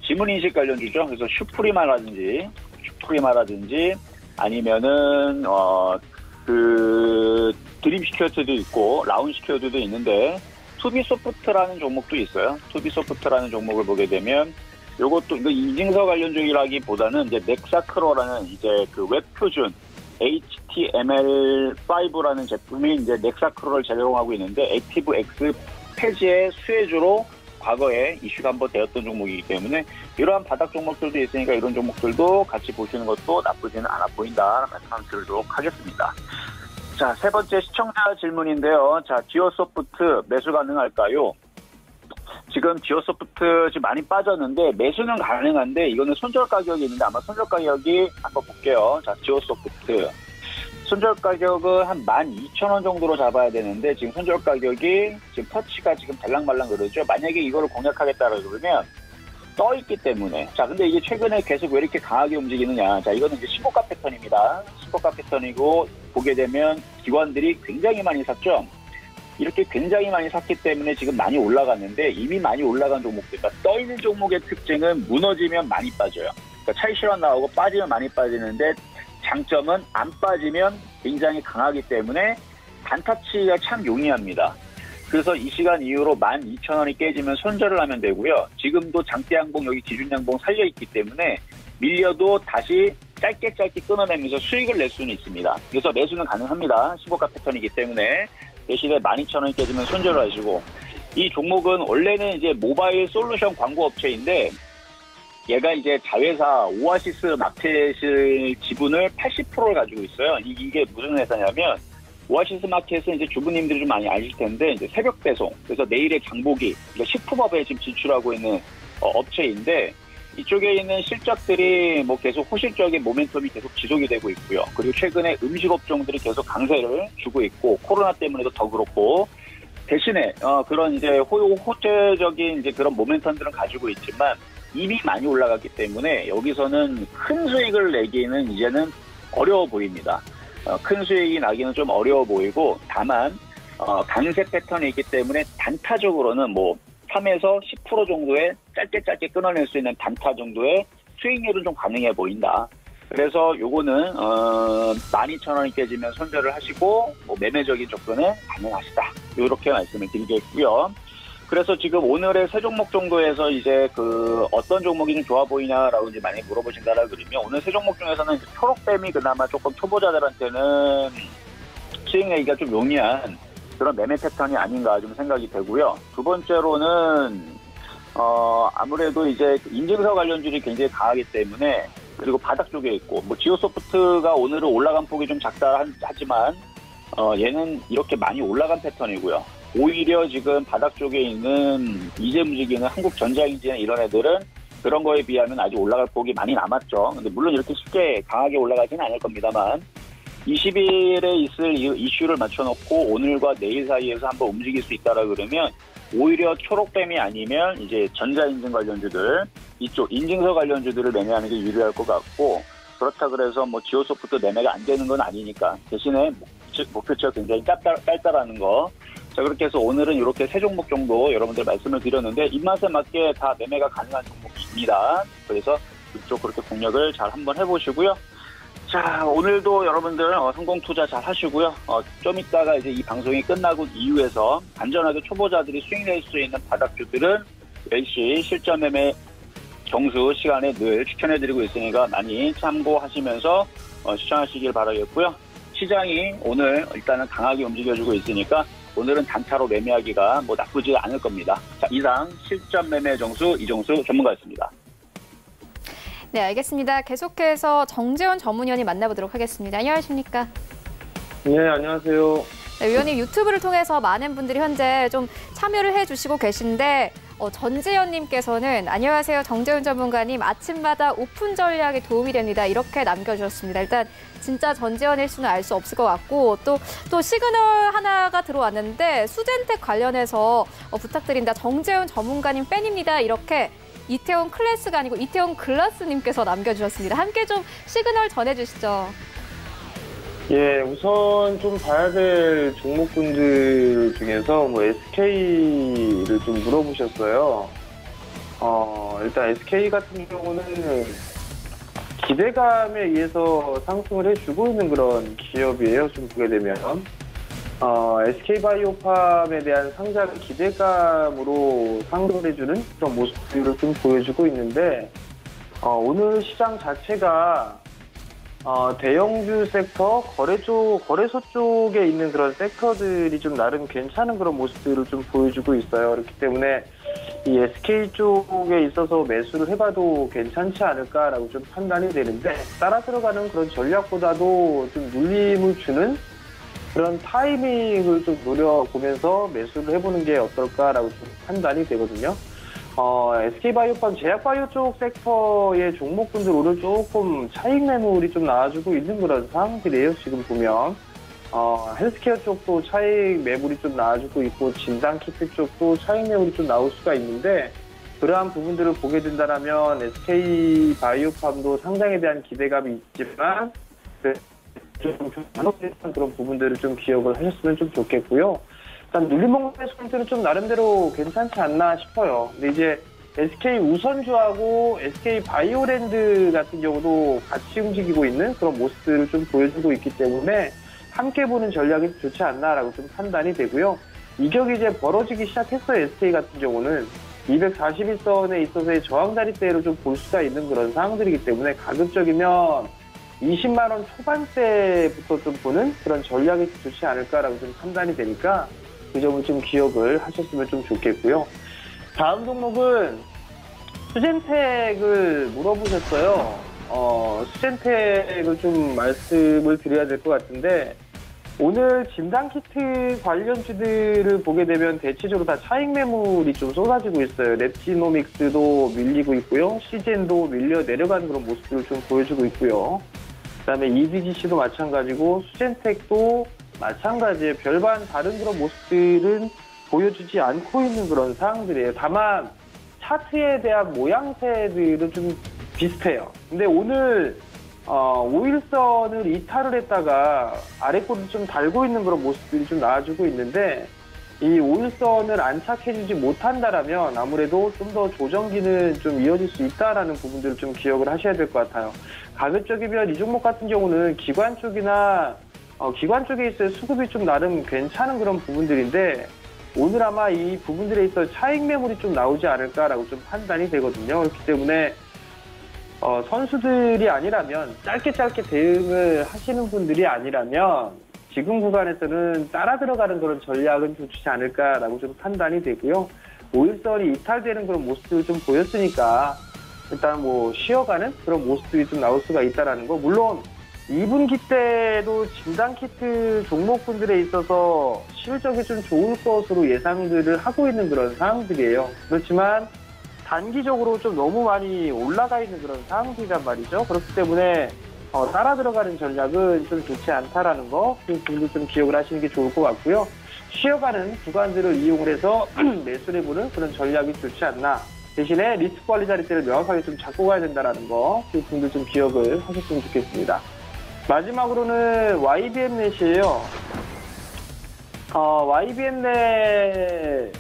지문인식 관련주죠. 그래서 슈프리마라든지 아니면은 그 드림시큐어트도 있고 라운시큐어트도 있는데 투비소프트라는 종목도 있어요. 투비소프트라는 종목을 보게 되면 요것도 이거 인증서 관련주라기보다는 이제 넥사크로라는 이제 그 웹표준 HTML5라는 제품이 이제 넥사크로를 제공하고 있는데 액티브X 폐지의 수혜주로 과거에 이슈가 한번 되었던 종목이기 때문에 이러한 바닥 종목들도 있으니까 이런 종목들도 같이 보시는 것도 나쁘지는 않아 보인다 말씀드리도록 하겠습니다. 자, 세 번째 시청자 질문인데요. 자, 지오소프트 매수 가능할까요? 지금 지오소프트 지금 많이 빠졌는데 매수는 가능한데 이거는 손절 가격이 있는데 아마 손절 가격이 한번 볼게요. 자, 지오소프트 손절 가격은 한 12,000원 정도로 잡아야 되는데 지금 손절 가격이 지금 터치가 지금 달랑말랑 그러죠. 만약에 이거를 공략하겠다라 그러면 떠 있기 때문에 자 근데 이게 최근에 계속 왜 이렇게 강하게 움직이느냐. 자 이거는 이제 신고가 패턴입니다. 신고가 패턴이고 보게 되면 기관들이 굉장히 많이 샀죠. 이렇게 굉장히 많이 샀기 때문에 지금 많이 올라갔는데 이미 많이 올라간 종목들 그러니까 떠 있는 종목의 특징은 무너지면 많이 빠져요. 그러니까 차익 실현 나오고 빠지면 많이 빠지는데 장점은 안 빠지면 굉장히 강하기 때문에 단타치가 참 용이합니다. 그래서 이 시간 이후로 12,000원이 깨지면 손절을 하면 되고요. 지금도 장대 양봉 여기 기준 양봉 살려있기 때문에 밀려도 다시 짧게 끊어내면서 수익을 낼 수는 있습니다. 그래서 매수는 가능합니다. 신고가 패턴이기 때문에 대신에 12,000원이 깨지면 손절을 하시고 이 종목은 원래는 이제 모바일 솔루션 광고 업체인데 얘가 이제 자회사 오아시스 마켓의 지분을 80%를 가지고 있어요. 이게 무슨 회사냐면 오아시스 마켓은 이제 주부님들이 좀 많이 아실 텐데 이제 새벽 배송, 그래서 내일의 장보기, 식품업에 지금 진출하고 있는 업체인데 이쪽에 있는 실적들이 뭐 계속 호실적인 모멘텀이 계속 지속이 되고 있고요. 그리고 최근에 음식 업종들이 계속 강세를 주고 있고 코로나 때문에도 더 그렇고 대신에 그런 이제 호재적인 이제 그런 모멘텀들은 가지고 있지만 이미 많이 올라갔기 때문에 여기서는 큰 수익을 내기는 이제는 어려워 보입니다. 큰 수익이 나기는 좀 어려워 보이고 다만 강세 패턴이 있기 때문에 단타적으로는 뭐 3에서 10% 정도의 짧게 끊어낼 수 있는 단타 정도의 수익률은 좀 가능해 보인다. 그래서 요거는 12,000원이 깨지면 손절을 하시고 뭐 매매적인 접근은 가능하시다. 이렇게 말씀을 드리겠고요. 그래서 지금 오늘의 세 종목 정도에서 이제 그 어떤 종목이 좀 좋아 보이냐라고 이제 많이 물어보신다라 그러면 오늘 세 종목 중에서는 이제 초록뱀이 그나마 조금 초보자들한테는 수익 내기가 좀 용이한 그런 매매 패턴이 아닌가 좀 생각이 되고요. 두 번째로는 아무래도 이제 인증서 관련주들이 굉장히 강하기 때문에 그리고 바닥 쪽에 있고 뭐 지오소프트가 오늘은 올라간 폭이 좀 작다 하지만 얘는 이렇게 많이 올라간 패턴이고요. 오히려 지금 바닥 쪽에 있는 이제 움직이는 한국전자인증 이런 애들은 그런 거에 비하면 아직 올라갈 폭이 많이 남았죠. 근데 물론 이렇게 쉽게 강하게 올라가지는 않을 겁니다만 20일에 있을 이슈를 맞춰놓고 오늘과 내일 사이에서 한번 움직일 수 있다라 그러면 오히려 초록뱀이 아니면 이제 전자인증 관련주들, 이쪽 인증서 관련주들을 매매하는 게 유리할 것 같고, 그렇다 그래서 뭐 지오소프트 매매가 안 되는 건 아니니까 대신에 목표치가 굉장히 짧다라는 거. 자, 그렇게 해서 오늘은 이렇게 세 종목 정도 여러분들 말씀을 드렸는데 입맛에 맞게 다 매매가 가능한 종목입니다. 그래서 이쪽 그렇게 공략을 잘 한번 해보시고요. 자, 오늘도 여러분들 성공 투자 잘 하시고요. 좀 이따가 이제 이 방송이 끝나고 이후에서 안전하게 초보자들이 수익 낼 수 있는 바닥주들은 10시 실전 매매 정수 시간에 늘 추천해드리고 있으니까 많이 참고하시면서 시청하시길 바라겠고요. 시장이 오늘 일단은 강하게 움직여주고 있으니까 오늘은 단타로 매매하기가 뭐 나쁘지 않을 겁니다. 자, 이상 실전 매매 정수 이정수 전문가였습니다. 네, 알겠습니다. 계속해서 정재원 전문위원님 만나보도록 하겠습니다. 안녕하십니까? 네, 안녕하세요. 네, 위원님 유튜브를 통해서 많은 분들이 현재 좀 참여를 해주시고 계신데 전재현님께서는 안녕하세요. 정재훈 전문가님 아침마다 오픈 전략에 도움이 됩니다. 이렇게 남겨주셨습니다. 일단 진짜 전재현일 수는 알 수 없을 것 같고 또 시그널 하나가 들어왔는데 수젠텍 관련해서 부탁드린다. 정재훈 전문가님 팬입니다. 이렇게 이태원 클래스가 아니고 이태원 글라스님께서 남겨주셨습니다. 함께 좀 시그널 전해주시죠. 예, 우선 좀 봐야 될 종목군들 중에서 뭐 SK를 좀 물어보셨어요. 일단 SK 같은 경우는 기대감에 의해서 상승을 해주고 있는 그런 기업이에요. 좀 보게 되면. SK바이오팜에 대한 상장 기대감으로 상승해주는 그런 모습들을 좀 보여주고 있는데, 오늘 시장 자체가 대형주 섹터, 거래소 쪽에 있는 그런 섹터들이 좀 나름 괜찮은 그런 모습들을 좀 보여주고 있어요. 그렇기 때문에 이 SK 쪽에 있어서 매수를 해봐도 괜찮지 않을까라고 좀 판단이 되는데, 따라 들어가는 그런 전략보다도 좀 눌림을 주는 그런 타이밍을 좀 노려보면서 매수를 해보는 게 어떨까라고 좀 판단이 되거든요. SK바이오팜 제약바이오 쪽 섹터의 종목군들 오늘 조금 차익 매물이 좀 나와주고 있는 그런 상황들이에요. 지금 보면 헬스케어 쪽도 차익 매물이 좀 나와주고 있고 진단키트 쪽도 차익 매물이 좀 나올 수가 있는데, 그러한 부분들을 보게 된다면 SK바이오팜도 상장에 대한 기대감이 있지만 좀 반복된 그런 부분들을 좀 기억을 하셨으면 좀 좋겠고요. 일단 눌림목 매수는 좀 나름대로 괜찮지 않나 싶어요. 근데 이제 SK 우선주하고 SK 바이오랜드 같은 경우도 같이 움직이고 있는 그런 모습들을 좀 보여주고 있기 때문에 함께 보는 전략이 좋지 않나라고 좀 판단이 되고요. 이격이 이제 벌어지기 시작했어요. SK 같은 경우는 241선에 있어서의 저항 자리대로 좀 볼 수가 있는 그런 상황들이기 때문에 가급적이면 20만 원 초반대부터 좀 보는 그런 전략이 좋지 않을까라고 좀 판단이 되니까 그 점을 좀 기억을 하셨으면 좀 좋겠고요. 다음 종목은 수젠텍을 물어보셨어요. 수젠텍을 좀 말씀을 드려야 될 것 같은데, 오늘 진단키트 관련주들을 보게 되면 대체적으로 다 차익 매물이 좀 쏟아지고 있어요. 랩지노믹스도 밀리고 있고요. 시젠도 밀려 내려가는 그런 모습들을 좀 보여주고 있고요. 그다음에 EDGC도 마찬가지고 수젠텍도 마찬가지예요. 별반 다른 그런 모습들은 보여주지 않고 있는 그런 상황들이에요. 다만 차트에 대한 모양새들은 좀 비슷해요. 근데 오늘 5일선을 이탈을 했다가 아래꼬리를 좀 달고 있는 그런 모습들이 좀 나와주고 있는데, 이 5일선을 안착해주지 못한다라면 아무래도 좀 더 조정기는 좀 이어질 수 있다라는 부분들을 좀 기억을 하셔야 될 것 같아요. 가급적이면 이 종목 같은 경우는 기관 쪽이나 기관 쪽에 있어서 수급이 좀 나름 괜찮은 그런 부분들인데, 오늘 아마 이 부분들에 있어 차익 매물이 좀 나오지 않을까라고 좀 판단이 되거든요. 그렇기 때문에 선수들이 아니라면, 짧게 대응을 하시는 분들이 아니라면 지금 구간에서는 따라 들어가는 그런 전략은 좀 좋지 않을까라고 좀 판단이 되고요. 5일선이 이탈되는 그런 모습을 좀 보였으니까 일단 뭐 쉬어가는 그런 모습들이 좀 나올 수가 있다라는 거. 물론 2분기 때도 진단키트 종목분들에 있어서 실적이 좀 좋을 것으로 예상들을 하고 있는 그런 상황들이에요. 그렇지만 단기적으로 좀 너무 많이 올라가 있는 그런 상황들이란 말이죠. 그렇기 때문에 따라 들어가는 전략은 좀 좋지 않다라는 거, 그 부분도 좀 기억을 하시는 게 좋을 것 같고요. 쉬어가는 구간들을 이용을 해서 매수를 해보는 그런 전략이 좋지 않나. 대신에 리스크 관리 자리대를 명확하게 좀 잡고 가야 된다는 거, 그 분들 좀 기억을 하셨으면 좋겠습니다. 마지막으로는 YBN넷이에요. YBN넷을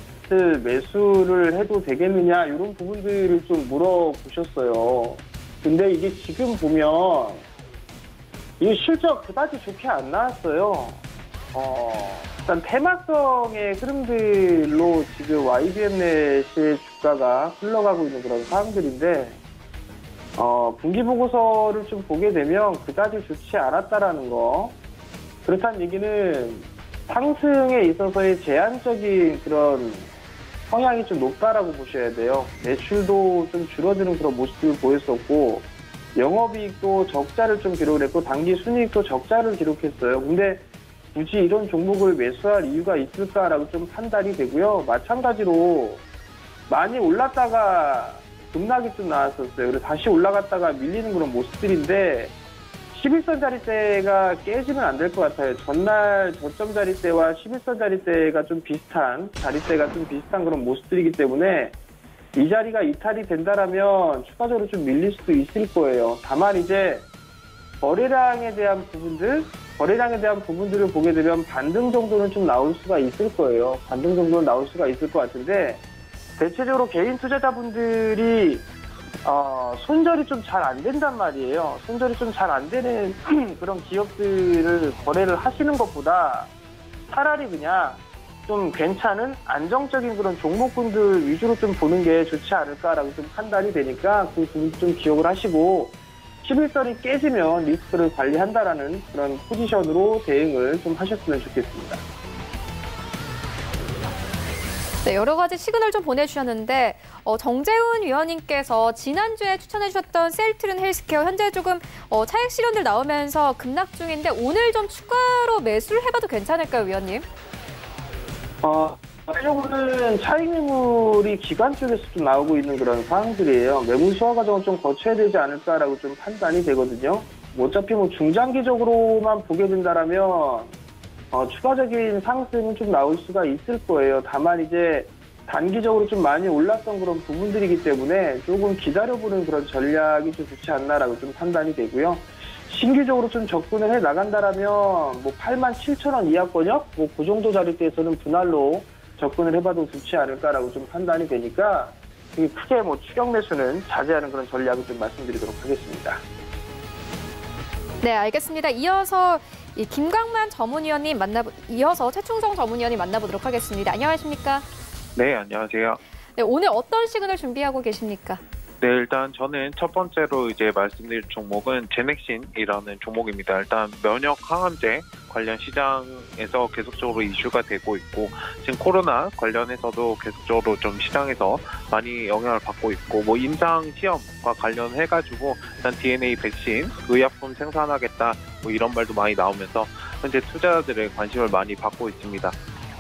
매수를 해도 되겠느냐, 이런 부분들을 좀 물어보셨어요. 근데 이게 지금 보면 이 실적 그다지 좋게 안 나왔어요. 일단 테마성의 흐름들로 지금 YBN넷의 주가가 흘러가고 있는 그런 상황들인데, 분기 보고서를 좀 보게 되면 그다지 좋지 않았다라는 거. 그렇다는 얘기는 상승에 있어서의 제한적인 그런 성향이 좀 높다라고 보셔야 돼요. 매출도 좀 줄어드는 그런 모습을 보였었고, 영업이익도 적자를 좀 기록을 했고, 당기 순이익도 적자를 기록했어요. 근데 굳이 이런 종목을 매수할 이유가 있을까라고 좀 판단이 되고요. 마찬가지로 많이 올랐다가 급락이 좀 나왔었어요. 그래서 다시 올라갔다가 밀리는 그런 모습들인데, 11선 자리대가 깨지면 안 될 것 같아요. 전날 저점 자리대와 11선 자리대가 좀 비슷한, 자리대가 좀 비슷한 그런 모습들이기 때문에 이 자리가 이탈이 된다라면 추가적으로 좀 밀릴 수도 있을 거예요. 다만 이제 거래량에 대한 부분들을 보게 되면 반등 정도는 좀 나올 수가 있을 거예요. 반등 정도는 나올 수가 있을 것 같은데, 대체적으로 개인 투자자분들이 손절이 좀 잘 안 된단 말이에요. 손절이 좀 잘 안 되는 그런 기업들을 거래를 하시는 것보다 차라리 그냥 좀 괜찮은 안정적인 그런 종목군들 위주로 좀 보는 게 좋지 않을까라고 좀 판단이 되니까 그 부분 좀 기억을 하시고, 11선이 깨지면 리스크를 관리한다라는 그런 포지션으로 대응을 좀 하셨으면 좋겠습니다. 네, 여러 가지 시그널 좀 보내주셨는데, 정재훈 위원님께서 지난주에 추천해주셨던 셀트린 헬스케어 현재 조금 차익 실현들 나오면서 급락 중인데, 오늘 좀 추가로 매수를 해봐도 괜찮을까요, 위원님? 전체적으로는 차익 매물이 기관 쪽에서 좀 나오고 있는 그런 상황들이에요. 매물 소화 과정을 좀 거쳐야 되지 않을까라고 좀 판단이 되거든요. 어차피 뭐 중장기적으로만 보게 된다라면 추가적인 상승은 좀 나올 수가 있을 거예요. 다만 이제 단기적으로 좀 많이 올랐던 그런 부분들이기 때문에 조금 기다려보는 그런 전략이 좀 좋지 않나라고 좀 판단이 되고요. 신규적으로 좀 접근을 해 나간다라면 뭐 87,000원 이하권역 뭐 그 정도 자리대에서는 분할로 접근을 해봐도 좋지 않을까라고 좀 판단이 되니까, 크게 뭐 추격 매수는 자제하는 그런 전략을 좀 말씀드리도록 하겠습니다. 네, 알겠습니다. 이어서 김강만 전문위원님 이어서 최충성 전문위원님 만나보도록 하겠습니다. 안녕하십니까? 네, 안녕하세요. 네, 오늘 어떤 시그널 준비하고 계십니까? 네, 일단 저는 첫 번째로 이제 말씀드릴 종목은 제넥신이라는 종목입니다. 일단 면역 항암제 관련 시장에서 계속적으로 이슈가 되고 있고, 지금 코로나 관련해서도 계속적으로 좀 시장에서 많이 영향을 받고 있고, 뭐 임상 시험과 관련해가지고 일단 DNA 백신 의약품 생산하겠다 뭐 이런 말도 많이 나오면서 현재 투자자들의 관심을 많이 받고 있습니다.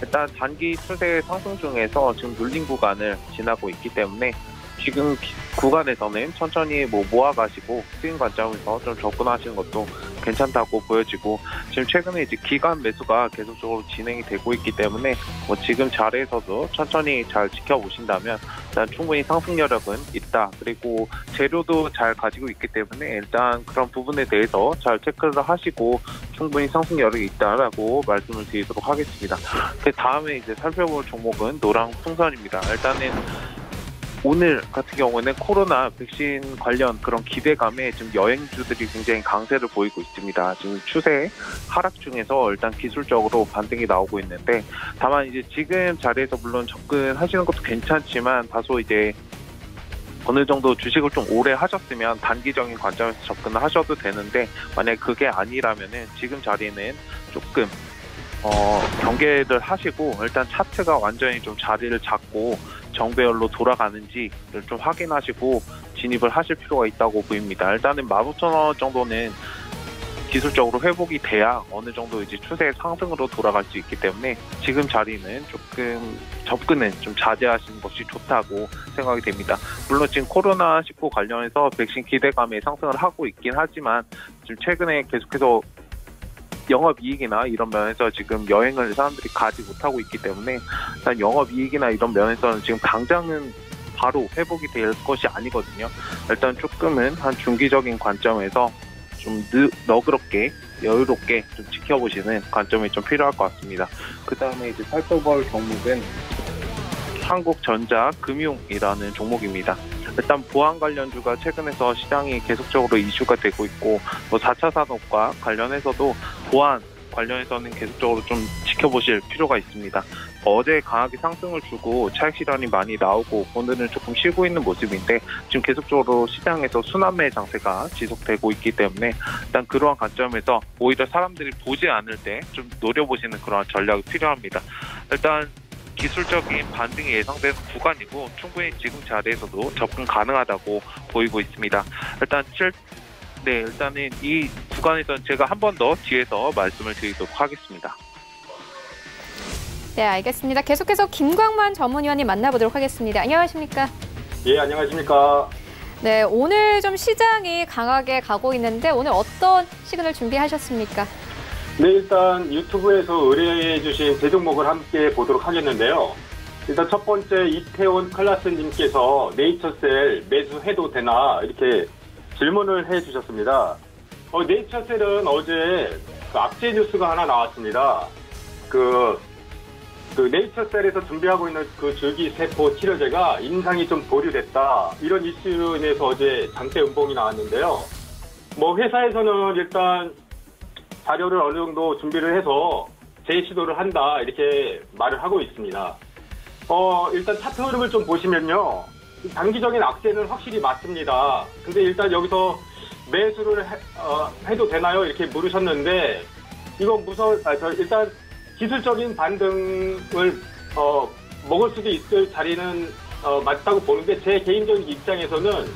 일단 단기 추세 상승 중에서 지금 눌린 구간을 지나고 있기 때문에 지금 구간에서는 천천히 모아가시고 스윙 관점에서 좀 접근하시는 것도 괜찮다고 보여지고, 지금 최근에 이제 기간 매수가 계속적으로 진행이 되고 있기 때문에 뭐 지금 자리에서도 천천히 잘 지켜보신다면 일단 충분히 상승 여력은 있다. 그리고 재료도 잘 가지고 있기 때문에 일단 그런 부분에 대해서 잘 체크를 하시고 충분히 상승 여력이 있다라고 말씀을 드리도록 하겠습니다. 그 다음에 이제 살펴볼 종목은 노랑풍선입니다. 일단은 오늘 같은 경우는 코로나 백신 관련 그런 기대감에 지금 여행주들이 굉장히 강세를 보이고 있습니다. 지금 추세 하락 중에서 일단 기술적으로 반등이 나오고 있는데, 다만 이제 지금 자리에서 물론 접근하시는 것도 괜찮지만 다소 이제 어느 정도 주식을 좀 오래 하셨으면 단기적인 관점에서 접근을 하셔도 되는데, 만약에 그게 아니라면은 지금 자리는 조금 경계를 하시고 일단 차트가 완전히 좀 자리를 잡고 정배열로 돌아가는지를 좀 확인하시고 진입을 하실 필요가 있다고 보입니다. 일단은 15,000원 정도는 기술적으로 회복이 돼야 어느 정도 이제 추세 상승으로 돌아갈 수 있기 때문에 지금 자리는 조금 접근은 좀 자제하시는 것이 좋다고 생각이 됩니다. 물론 지금 코로나19 관련해서 백신 기대감에 상승을 하고 있긴 하지만 지금 최근에 계속해서 영업이익이나 이런 면에서 지금 여행을 사람들이 가지 못하고 있기 때문에 일단 영업이익이나 이런 면에서는 지금 당장은 바로 회복이 될 것이 아니거든요. 일단 조금은 한 중기적인 관점에서 좀 너그럽게 여유롭게 좀 지켜보시는 관점이 좀 필요할 것 같습니다. 그 다음에 이제 살펴볼 종목은 한국전자금융이라는 종목입니다. 일단 보안 관련주가 최근에서 시장이 계속적으로 이슈가 되고 있고 4차 산업과 관련해서도 보안 관련해서는 계속적으로 좀 지켜보실 필요가 있습니다. 어제 강하게 상승을 주고 차익 실현이 많이 나오고 오늘은 조금 쉬고 있는 모습인데 지금 계속적으로 시장에서 순환매 장세가 지속되고 있기 때문에 일단 그러한 관점에서 오히려 사람들이 보지 않을 때 좀 노려보시는 그런 전략이 필요합니다. 일단 기술적인 반등이 예상되는 구간이고 충분히 지금 자리에서도 접근 가능하다고 보이고 있습니다. 일단은 이 구간에서는 제가 한 번 더 뒤에서 말씀을 드리도록 하겠습니다. 네, 알겠습니다. 계속해서 김광만 전문위원님 만나보도록 하겠습니다. 안녕하십니까? 예, 안녕하십니까? 네, 오늘 좀 시장이 강하게 가고 있는데 오늘 어떤 시그널 준비하셨습니까? 네, 일단 유튜브에서 의뢰해 주신 대종목을 함께 보도록 하겠는데요. 일단 첫 번째 이태원 클라스님께서 네이처셀 매수해도 되나 이렇게 질문을 해 주셨습니다. 네이처셀은 어제 악재 뉴스가 하나 나왔습니다. 그 네이처셀에서 준비하고 있는 그 줄기세포 치료제가 임상이 좀 보류됐다. 이런 이슈로 인해서 어제 장대 음봉이 나왔는데요. 회사에서는 일단 자료를 어느 정도 준비를 해서 재시도를 한다. 이렇게 말을 하고 있습니다. 일단 차트 흐름을 좀 보시면요. 단기적인 악재는 확실히 맞습니다. 근데 일단 여기서 매수를 해도 되나요? 이렇게 물으셨는데, 이거 일단 기술적인 반등을 먹을 수도 있을 자리는 맞다고 보는데 제 개인적인 입장에서는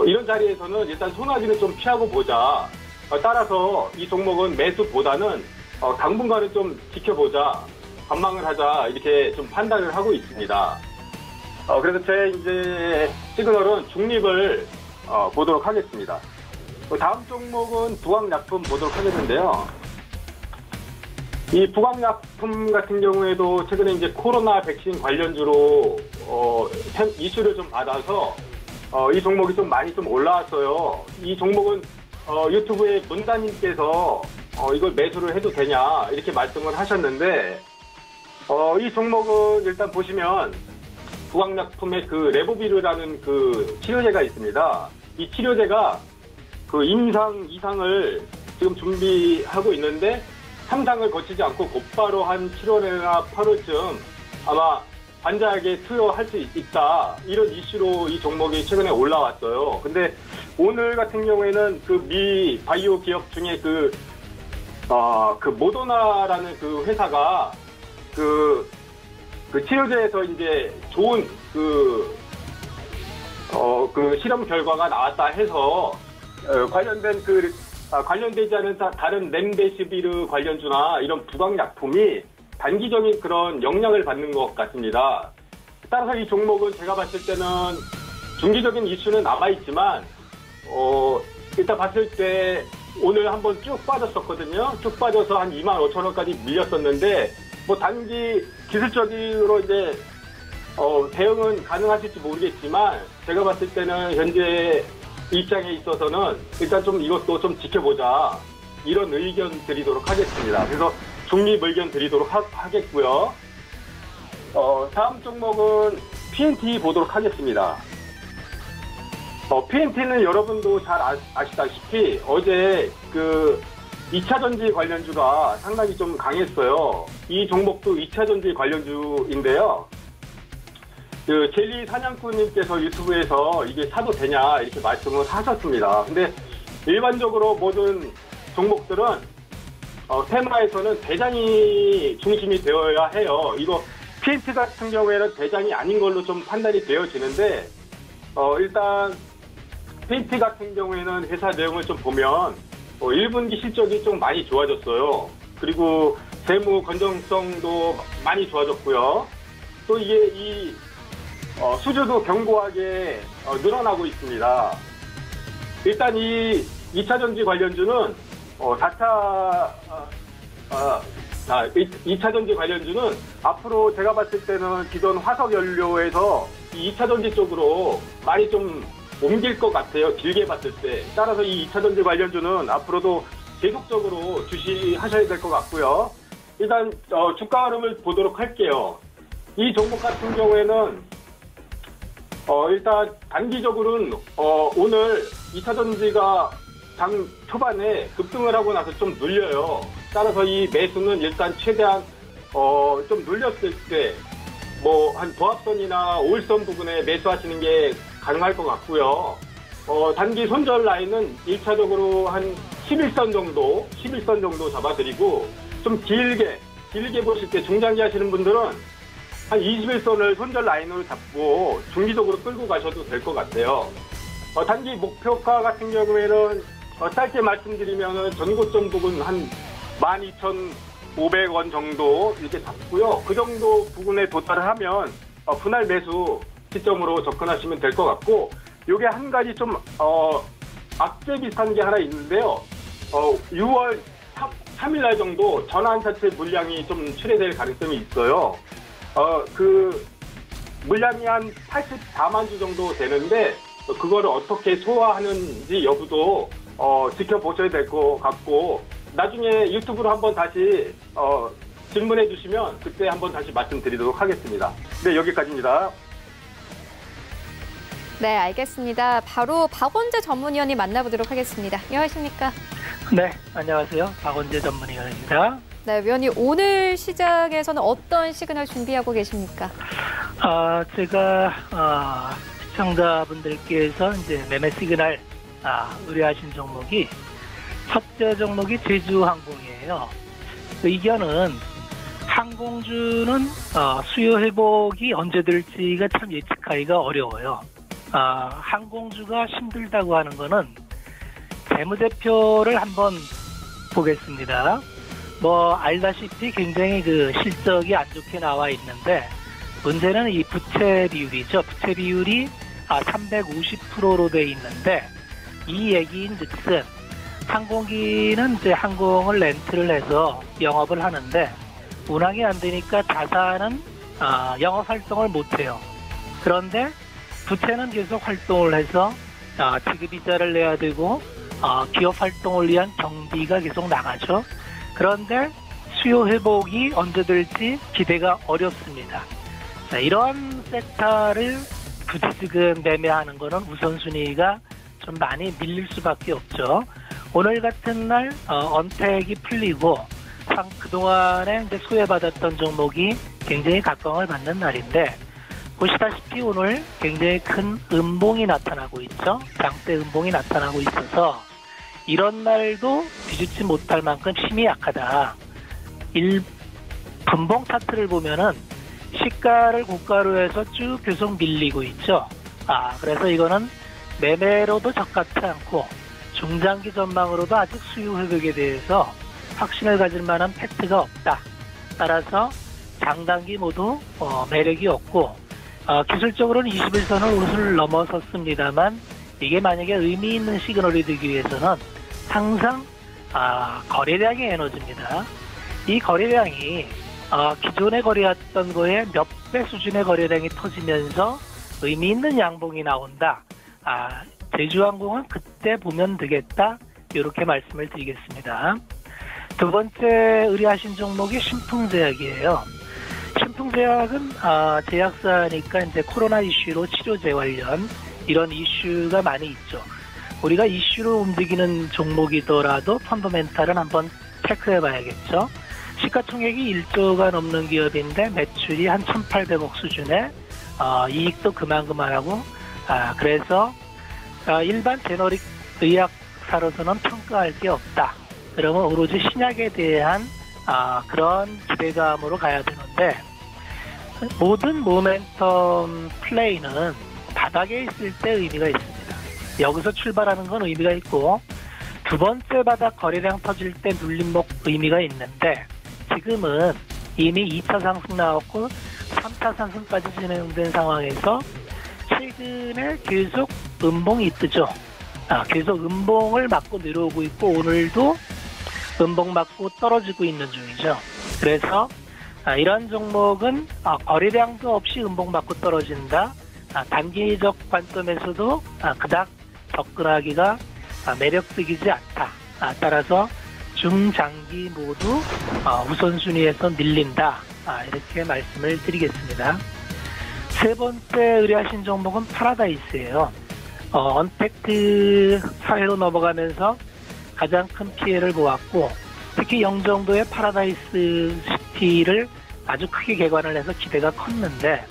이런 자리에서는 일단 소나기는 좀 피하고 보자. 따라서 이 종목은 매수보다는 당분간은 좀 지켜보자, 관망을 하자 이렇게 좀 판단을 하고 있습니다. 그래서 제 이제 시그널은 중립을 보도록 하겠습니다. 다음 종목은 부강약품 보도록 하겠는데요. 이 부강약품 같은 경우에도 최근에 이제 코로나 백신 관련주로 이슈를 좀 받아서 이 종목이 좀 많이 좀 올라왔어요. 이 종목은 유튜브에 문다님께서 이걸 매수를 해도 되냐 이렇게 말씀을 하셨는데 이 종목은 일단 보시면 부강약품의 그 레보비르라는 그 치료제가 있습니다. 이 치료제가 그 임상 2상을 지금 준비하고 있는데 3상을 거치지 않고 곧바로 한 7월이나 8월쯤 아마 환자에게 투여할 수 있다. 이런 이슈로 이 종목이 최근에 올라왔어요. 근데 오늘 같은 경우에는 그 미 바이오 기업 중에 그 모더나라는 그 회사가 그 치료제에서 이제 좋은 그 실험 결과가 나왔다 해서 관련된 관련되지 않은 다른 렘데시비르 관련주나 이런 부강약품이 단기적인 그런 영향을 받는 것 같습니다. 따라서 이 종목은 제가 봤을 때는 중기적인 이슈는 남아있지만 일단 봤을 때 오늘 한번 쭉 빠졌었거든요. 쭉 빠져서 한 25,000원까지 밀렸었는데 단기 기술적으로 이제 대응은 가능하실지 모르겠지만 제가 봤을 때는 현재 입장에 있어서는 일단 좀 이것도 좀 지켜보자 이런 의견 드리도록 하겠습니다. 그래서 중립 의견 드리도록 하겠고요. 다음 종목은 PNT 보도록 하겠습니다. PNT는 여러분도 잘 아시다시피 어제 그 2차전지 관련주가 상당히 좀 강했어요. 이 종목도 2차전지 관련주인데요. 그 젤리 사냥꾼님께서 유튜브에서 이게 사도 되냐 이렇게 말씀을 하셨습니다. 근데 일반적으로 모든 종목들은 테마에서는 대장이 중심이 되어야 해요. 이거 PNT 같은 경우에는 대장이 아닌 걸로 좀 판단이 되어지는데 일단 PNT 같은 경우에는 회사 내용을 좀 보면 1분기 실적이 좀 많이 좋아졌어요. 그리고 재무 건전성도 많이 좋아졌고요. 또 이게 이 수주도 견고하게 늘어나고 있습니다. 일단 이 2차전지 관련주는 4차 2차 전지 관련주는 앞으로 제가 봤을 때는 기존 화석 연료에서 이 2차 전지 쪽으로 많이 좀 옮길 것 같아요. 길게 봤을 때. 따라서 이 2차 전지 관련주는 앞으로도 계속적으로 주시하셔야 될 것 같고요. 일단 주가 흐름을 보도록 할게요. 이 종목 같은 경우에는 일단 단기적으로는 오늘 2차 전지가 장 초반에 급등을 하고 나서 좀 눌려요. 따라서 이 매수는 일단 최대한 좀 눌렸을 때 뭐 한 도합선이나 5일선 부분에 매수하시는 게 가능할 것 같고요. 단기 손절 라인은 1차적으로 한 11선 정도 잡아드리고 좀 길게 보실 때 중장기 하시는 분들은 한 21선을 손절 라인으로 잡고 중기적으로 끌고 가셔도 될 것 같아요. 단기 목표가 같은 경우에는 짧게 말씀드리면 전고점 부분 한 12,500원 정도 이렇게 잡고요. 그 정도 부분에 도달을 하면 분할 매수 시점으로 접근하시면 될 것 같고, 요게 한 가지 좀 악재 비슷한 게 하나 있는데요. 6월 3일 날 정도 전환사채 물량이 좀 출회될 가능성이 있어요. 그 물량이 한 84만 주 정도 되는데 그거를 어떻게 소화하는지 여부도 지켜보셔야 될 것 같고, 나중에 유튜브로 한번 다시 질문해 주시면 그때 한번 다시 말씀드리도록 하겠습니다. 네, 여기까지입니다. 네, 알겠습니다. 바로 박원재 전문위원님 만나보도록 하겠습니다. 안녕하십니까? 네, 안녕하세요. 박원재 전문위원입니다. 네, 위원님, 오늘 시장에서는 어떤 시그널 준비하고 계십니까? 제가 시청자분들께서 이제 매매 시그널 의뢰하신 종목이, 첫째 종목이 제주항공이에요. 의견은 항공주는 수요 회복이 언제 될지가 참 예측하기가 어려워요. 항공주가 힘들다고 하는 거는 재무제표를 한번 보겠습니다. 뭐 알다시피 굉장히 그 실적이 안 좋게 나와 있는데, 문제는 이 부채 비율이죠. 부채 비율이 350%로 돼 있는데, 이 얘기인즉슨 항공기는 이제 항공을 렌트를 해서 영업을 하는데 운항이 안 되니까 자산은 영업 활동을 못 해요. 그런데 부채는 계속 활동을 해서 지급이자를 내야 되고 기업 활동을 위한 경비가 계속 나가죠. 그런데 수요 회복이 언제 될지 기대가 어렵습니다. 자, 이런 섹터를 부지지근 매매하는 거는 우선순위가 좀 많이 밀릴 수밖에 없죠. 오늘 같은 날 언택이 풀리고 그동안에 이제 소외받았던 종목이 굉장히 각광을 받는 날인데, 보시다시피 오늘 굉장히 큰 음봉이 나타나고 있죠. 장대 음봉이 나타나고 있어서 이런 날도 뒤집지 못할 만큼 힘이 약하다. 분봉 차트를 보면은 시가를 고가로 해서 쭉 계속 밀리고 있죠. 그래서 이거는 매매로도 적합치 않고 중장기 전망으로도 아직 수요 회복에 대해서 확신을 가질 만한 팩트가 없다. 따라서 장단기 모두 매력이 없고, 기술적으로는 21선을 우선을 넘어섰습니다만, 이게 만약에 의미 있는 시그널이 되기 위해서는 항상 거래량의 에너지입니다. 이 거래량이 기존에 거래했던 거에 몇 배 수준의 거래량이 터지면서 의미 있는 양봉이 나온다. 제주항공은 그때 보면 되겠다. 이렇게 말씀을 드리겠습니다. 두 번째 의뢰하신 종목이 신풍제약이에요. 신풍제약은 제약사니까 이제 코로나 이슈로 치료제 관련 이런 이슈가 많이 있죠. 우리가 이슈로 움직이는 종목이더라도 펀더멘탈은 한번 체크해 봐야겠죠. 시가총액이 1조가 넘는 기업인데 매출이 한 1,800억 수준에 이익도 그만하고, 그래서 일반 제너릭 의약사로서는 평가할 게 없다. 그러면 오로지 신약에 대한 그런 기대감으로 가야 되는데, 모든 모멘텀 플레이는 바닥에 있을 때 의미가 있습니다. 여기서 출발하는 건 의미가 있고, 두 번째 바닥 거래량 터질 때 눌림목 의미가 있는데, 지금은 이미 2차 상승 나왔고 3차 상승까지 진행된 상황에서 최근에 계속 음봉이 뜨죠. 계속 음봉을 맞고 내려오고 있고, 오늘도 음봉맞고 떨어지고 있는 중이죠. 그래서 이런 종목은 거래량도 없이 음봉맞고 떨어진다. 단기적 관점에서도 그닥 접근하기가 매력적이지 않다. 따라서 중장기 모두 우선순위에서 밀린다. 이렇게 말씀을 드리겠습니다. 세 번째 의뢰하신 종목은 파라다이스예요. 언택트 사회로 넘어가면서 가장 큰 피해를 보았고, 특히 영종도의 파라다이스 시티를 아주 크게 개관을 해서 기대가 컸는데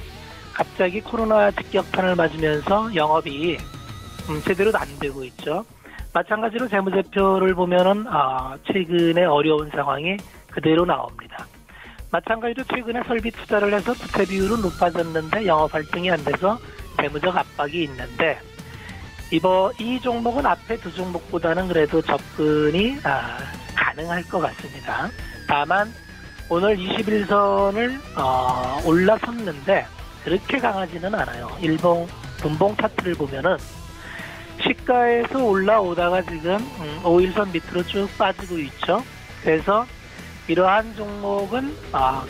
갑자기 코로나 직격탄을 맞으면서 영업이 제대로 안 되고 있죠. 마찬가지로 재무제표를 보면은 최근에 어려운 상황이 그대로 나옵니다. 마찬가지로 최근에 설비 투자를 해서 부채 비율은 높아졌는데 영업 활동이 안 돼서 재무적 압박이 있는데 이 종목은 앞에 두 종목보다는 그래도 접근이 가능할 것 같습니다. 다만 오늘 21선을 올라섰는데 그렇게 강하지는 않아요. 일봉 분봉 차트를 보면은 시가에서 올라오다가 지금 5일선 밑으로 쭉 빠지고 있죠. 그래서 이러한 종목은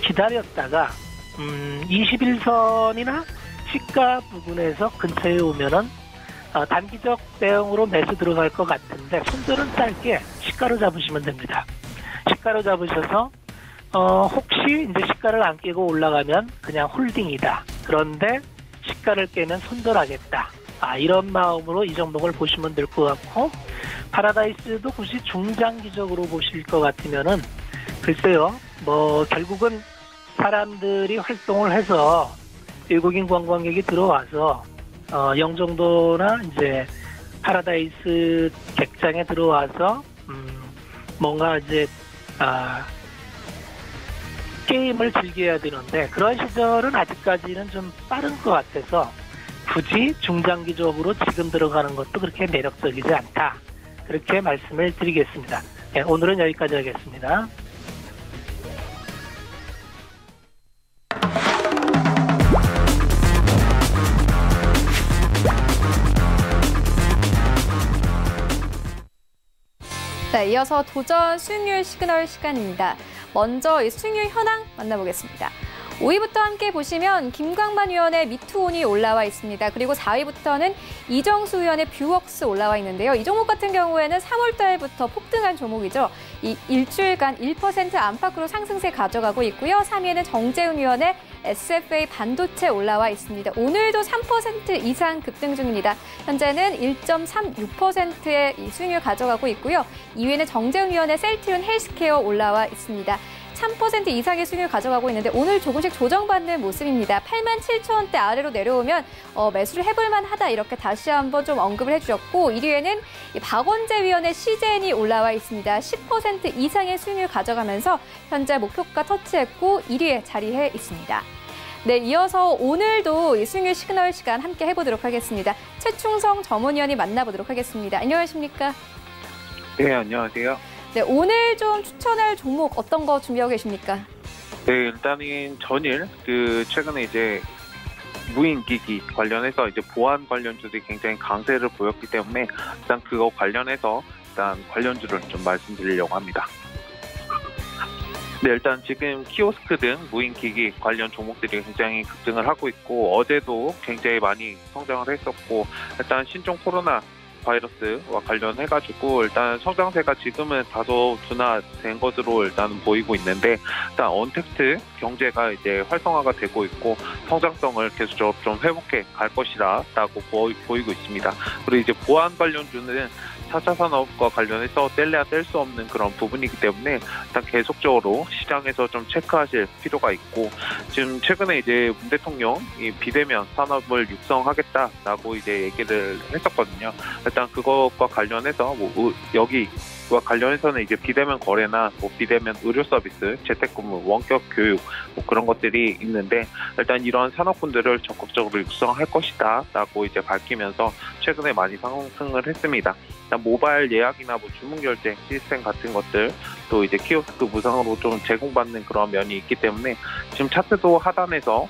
기다렸다가 21선이나 시가 부근에서 근처에 오면은 단기적 대응으로 매수 들어갈 것 같은데 손절은 짧게 시가로 잡으시면 됩니다. 시가로 잡으셔서 혹시 이제 시가를 안 깨고 올라가면 그냥 홀딩이다. 그런데 시가를 깨면 손절하겠다. 이런 마음으로 이 종목을 보시면 될 것 같고, 파라다이스도 굳이 중장기적으로 보실 것 같으면은 글쎄요, 결국은 사람들이 활동을 해서 외국인 관광객이 들어와서 영종도나 이제 파라다이스 객장에 들어와서 뭔가 이제 게임을 즐겨야 되는데 그런 시절은 아직까지는 좀 빠른 것 같아서 굳이 중장기적으로 지금 들어가는 것도 그렇게 매력적이지 않다. 그렇게 말씀을 드리겠습니다. 네, 오늘은 여기까지 하겠습니다. 네, 이어서 도전 수익률 시그널 시간입니다. 먼저 이 수익률 현황 만나보겠습니다. 5위부터 함께 보시면 김광만 위원의 미투온이 올라와 있습니다. 그리고 4위부터는 이정수 위원의 뷰웍스 올라와 있는데요. 이 종목 같은 경우에는 3월 달부터 폭등한 종목이죠. 이 일주일간 1% 안팎으로 상승세 가져가고 있고요. 3위에는 정재훈 위원의 SFA 반도체 올라와 있습니다. 오늘도 3% 이상 급등 중입니다. 현재는 1.36%의 수익률 가져가고 있고요. 2위에는 정재훈 위원의 셀트리온 헬스케어 올라와 있습니다. 3% 이상의 수익률 가져가고 있는데 오늘 조금씩 조정받는 모습입니다. 87,000원대 아래로 내려오면 매수를 해볼 만하다 이렇게 다시 한번 좀 언급을 해주셨고, 1위에는 박원재 위원의 CJN이 올라와 있습니다. 10% 이상의 수익률 가져가면서 현재 목표가 터치했고 1위에 자리해 있습니다. 네, 이어서 오늘도 이 수익률 시그널 시간 함께 해보도록 하겠습니다. 최충성 전문위원이 만나보도록 하겠습니다. 안녕하십니까? 네, 안녕하세요. 네, 오늘 좀 추천할 종목 어떤 거 준비하고 계십니까? 네, 일단은 전일 최근에 이제 무인기기 관련해서 이제 보안 관련주들이 굉장히 강세를 보였기 때문에 일단 그거 관련해서 일단 관련주를 좀 말씀드리려고 합니다. 네, 일단 지금 키오스크 등 무인기기 관련 종목들이 굉장히 급등을 하고 있고 어제도 굉장히 많이 성장을 했었고, 일단 신종 코로나 바이러스와 관련해가지고 일단 성장세가 지금은 다소 둔화된 것으로 일단 보이고 있는데, 일단 언택트 경제가 이제 활성화가 되고 있고 성장성을 계속적으로 좀 회복해 갈 것이다라고 보이고 있습니다. 그리고 이제 보안 관련주는 4차 산업과 관련해서 뗄래야 뗄 수 없는 그런 부분이기 때문에 일단 계속적으로 시장에서 좀 체크하실 필요가 있고, 지금 최근에 이제 문 대통령 이 비대면 산업을 육성하겠다라고 이제 얘기를 했었거든요. 일단 그것과 관련해서 여기와 관련해서는 이제 비대면 거래나 비대면 의료 서비스, 재택근무, 원격 교육 그런 것들이 있는데, 일단 이런 산업군들을 적극적으로 육성할 것이다라고 이제 밝히면서 최근에 많이 상승을 했습니다. 일단 모바일 예약이나 주문 결제 시스템 같은 것들, 또 이제 키오스크 무상으로 좀 제공받는 그런 면이 있기 때문에 지금 차트도 하단에서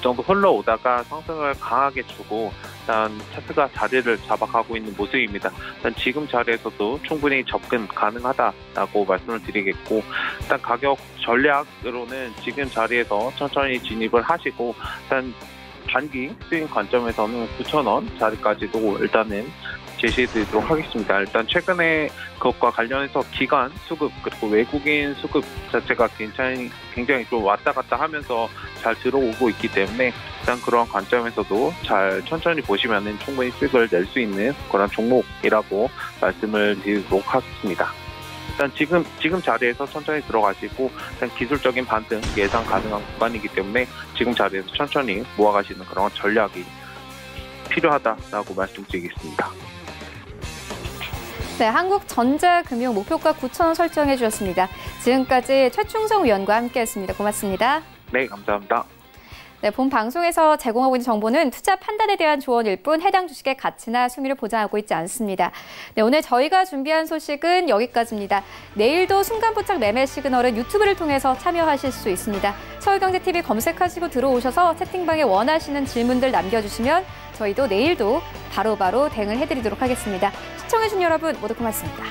정도 흘러오다가 상승을 강하게 주고 일단 차트가 자리를 잡아가고 있는 모습입니다. 일단 지금 자리에서도 충분히 접근 가능하다라고 말씀을 드리겠고, 일단 가격 전략으로는 지금 자리에서 천천히 진입을 하시고, 일단 단기 스윙 관점에서는 9,000원 자리까지도 일단은 제시해드리도록 하겠습니다. 일단 최근에 그것과 관련해서 기관 수급 그리고 외국인 수급 자체가 굉장히 좀 왔다 갔다 하면서 잘 들어오고 있기 때문에 일단 그런 관점에서도 잘 천천히 보시면은 충분히 수익을 낼 수 있는 그런 종목이라고 말씀을 드리도록 하겠습니다. 일단 지금 자리에서 천천히 들어가시고 일단 기술적인 반등 예상 가능한 구간이기 때문에 지금 자리에서 천천히 모아가시는 그런 전략이 필요하다라고 말씀드리겠습니다. 네, 한국전자금융 목표가 9,000원 설정해 주셨습니다. 지금까지 최충성 위원과 함께했습니다. 고맙습니다. 네, 감사합니다. 네, 본 방송에서 제공하고 있는 정보는 투자 판단에 대한 조언일 뿐 해당 주식의 가치나 수익률을 보장하고 있지 않습니다. 네, 오늘 저희가 준비한 소식은 여기까지입니다. 내일도 순간포착 매매 시그널은 유튜브를 통해서 참여하실 수 있습니다. 서울경제TV 검색하시고 들어오셔서 채팅방에 원하시는 질문들 남겨주시면 저희도 내일도 바로바로 대응을 해드리도록 하겠습니다. 시청해주신 여러분 모두 고맙습니다.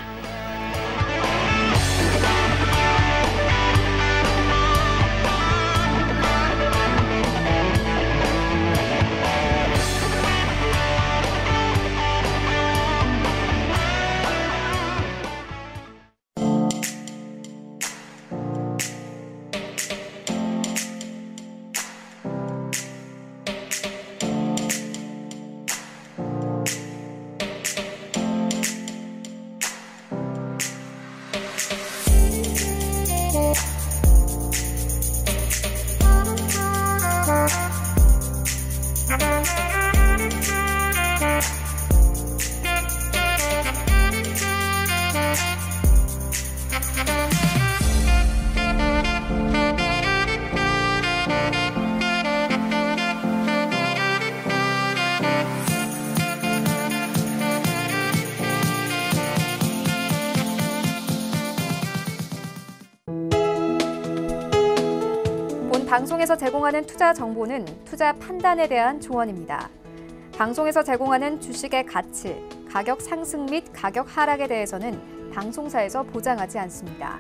방송에서 제공하는 투자 정보는 투자 판단에 대한 조언입니다. 방송에서 제공하는 주식의 가치, 가격 상승 및 가격 하락에 대해서는 방송사에서 보장하지 않습니다.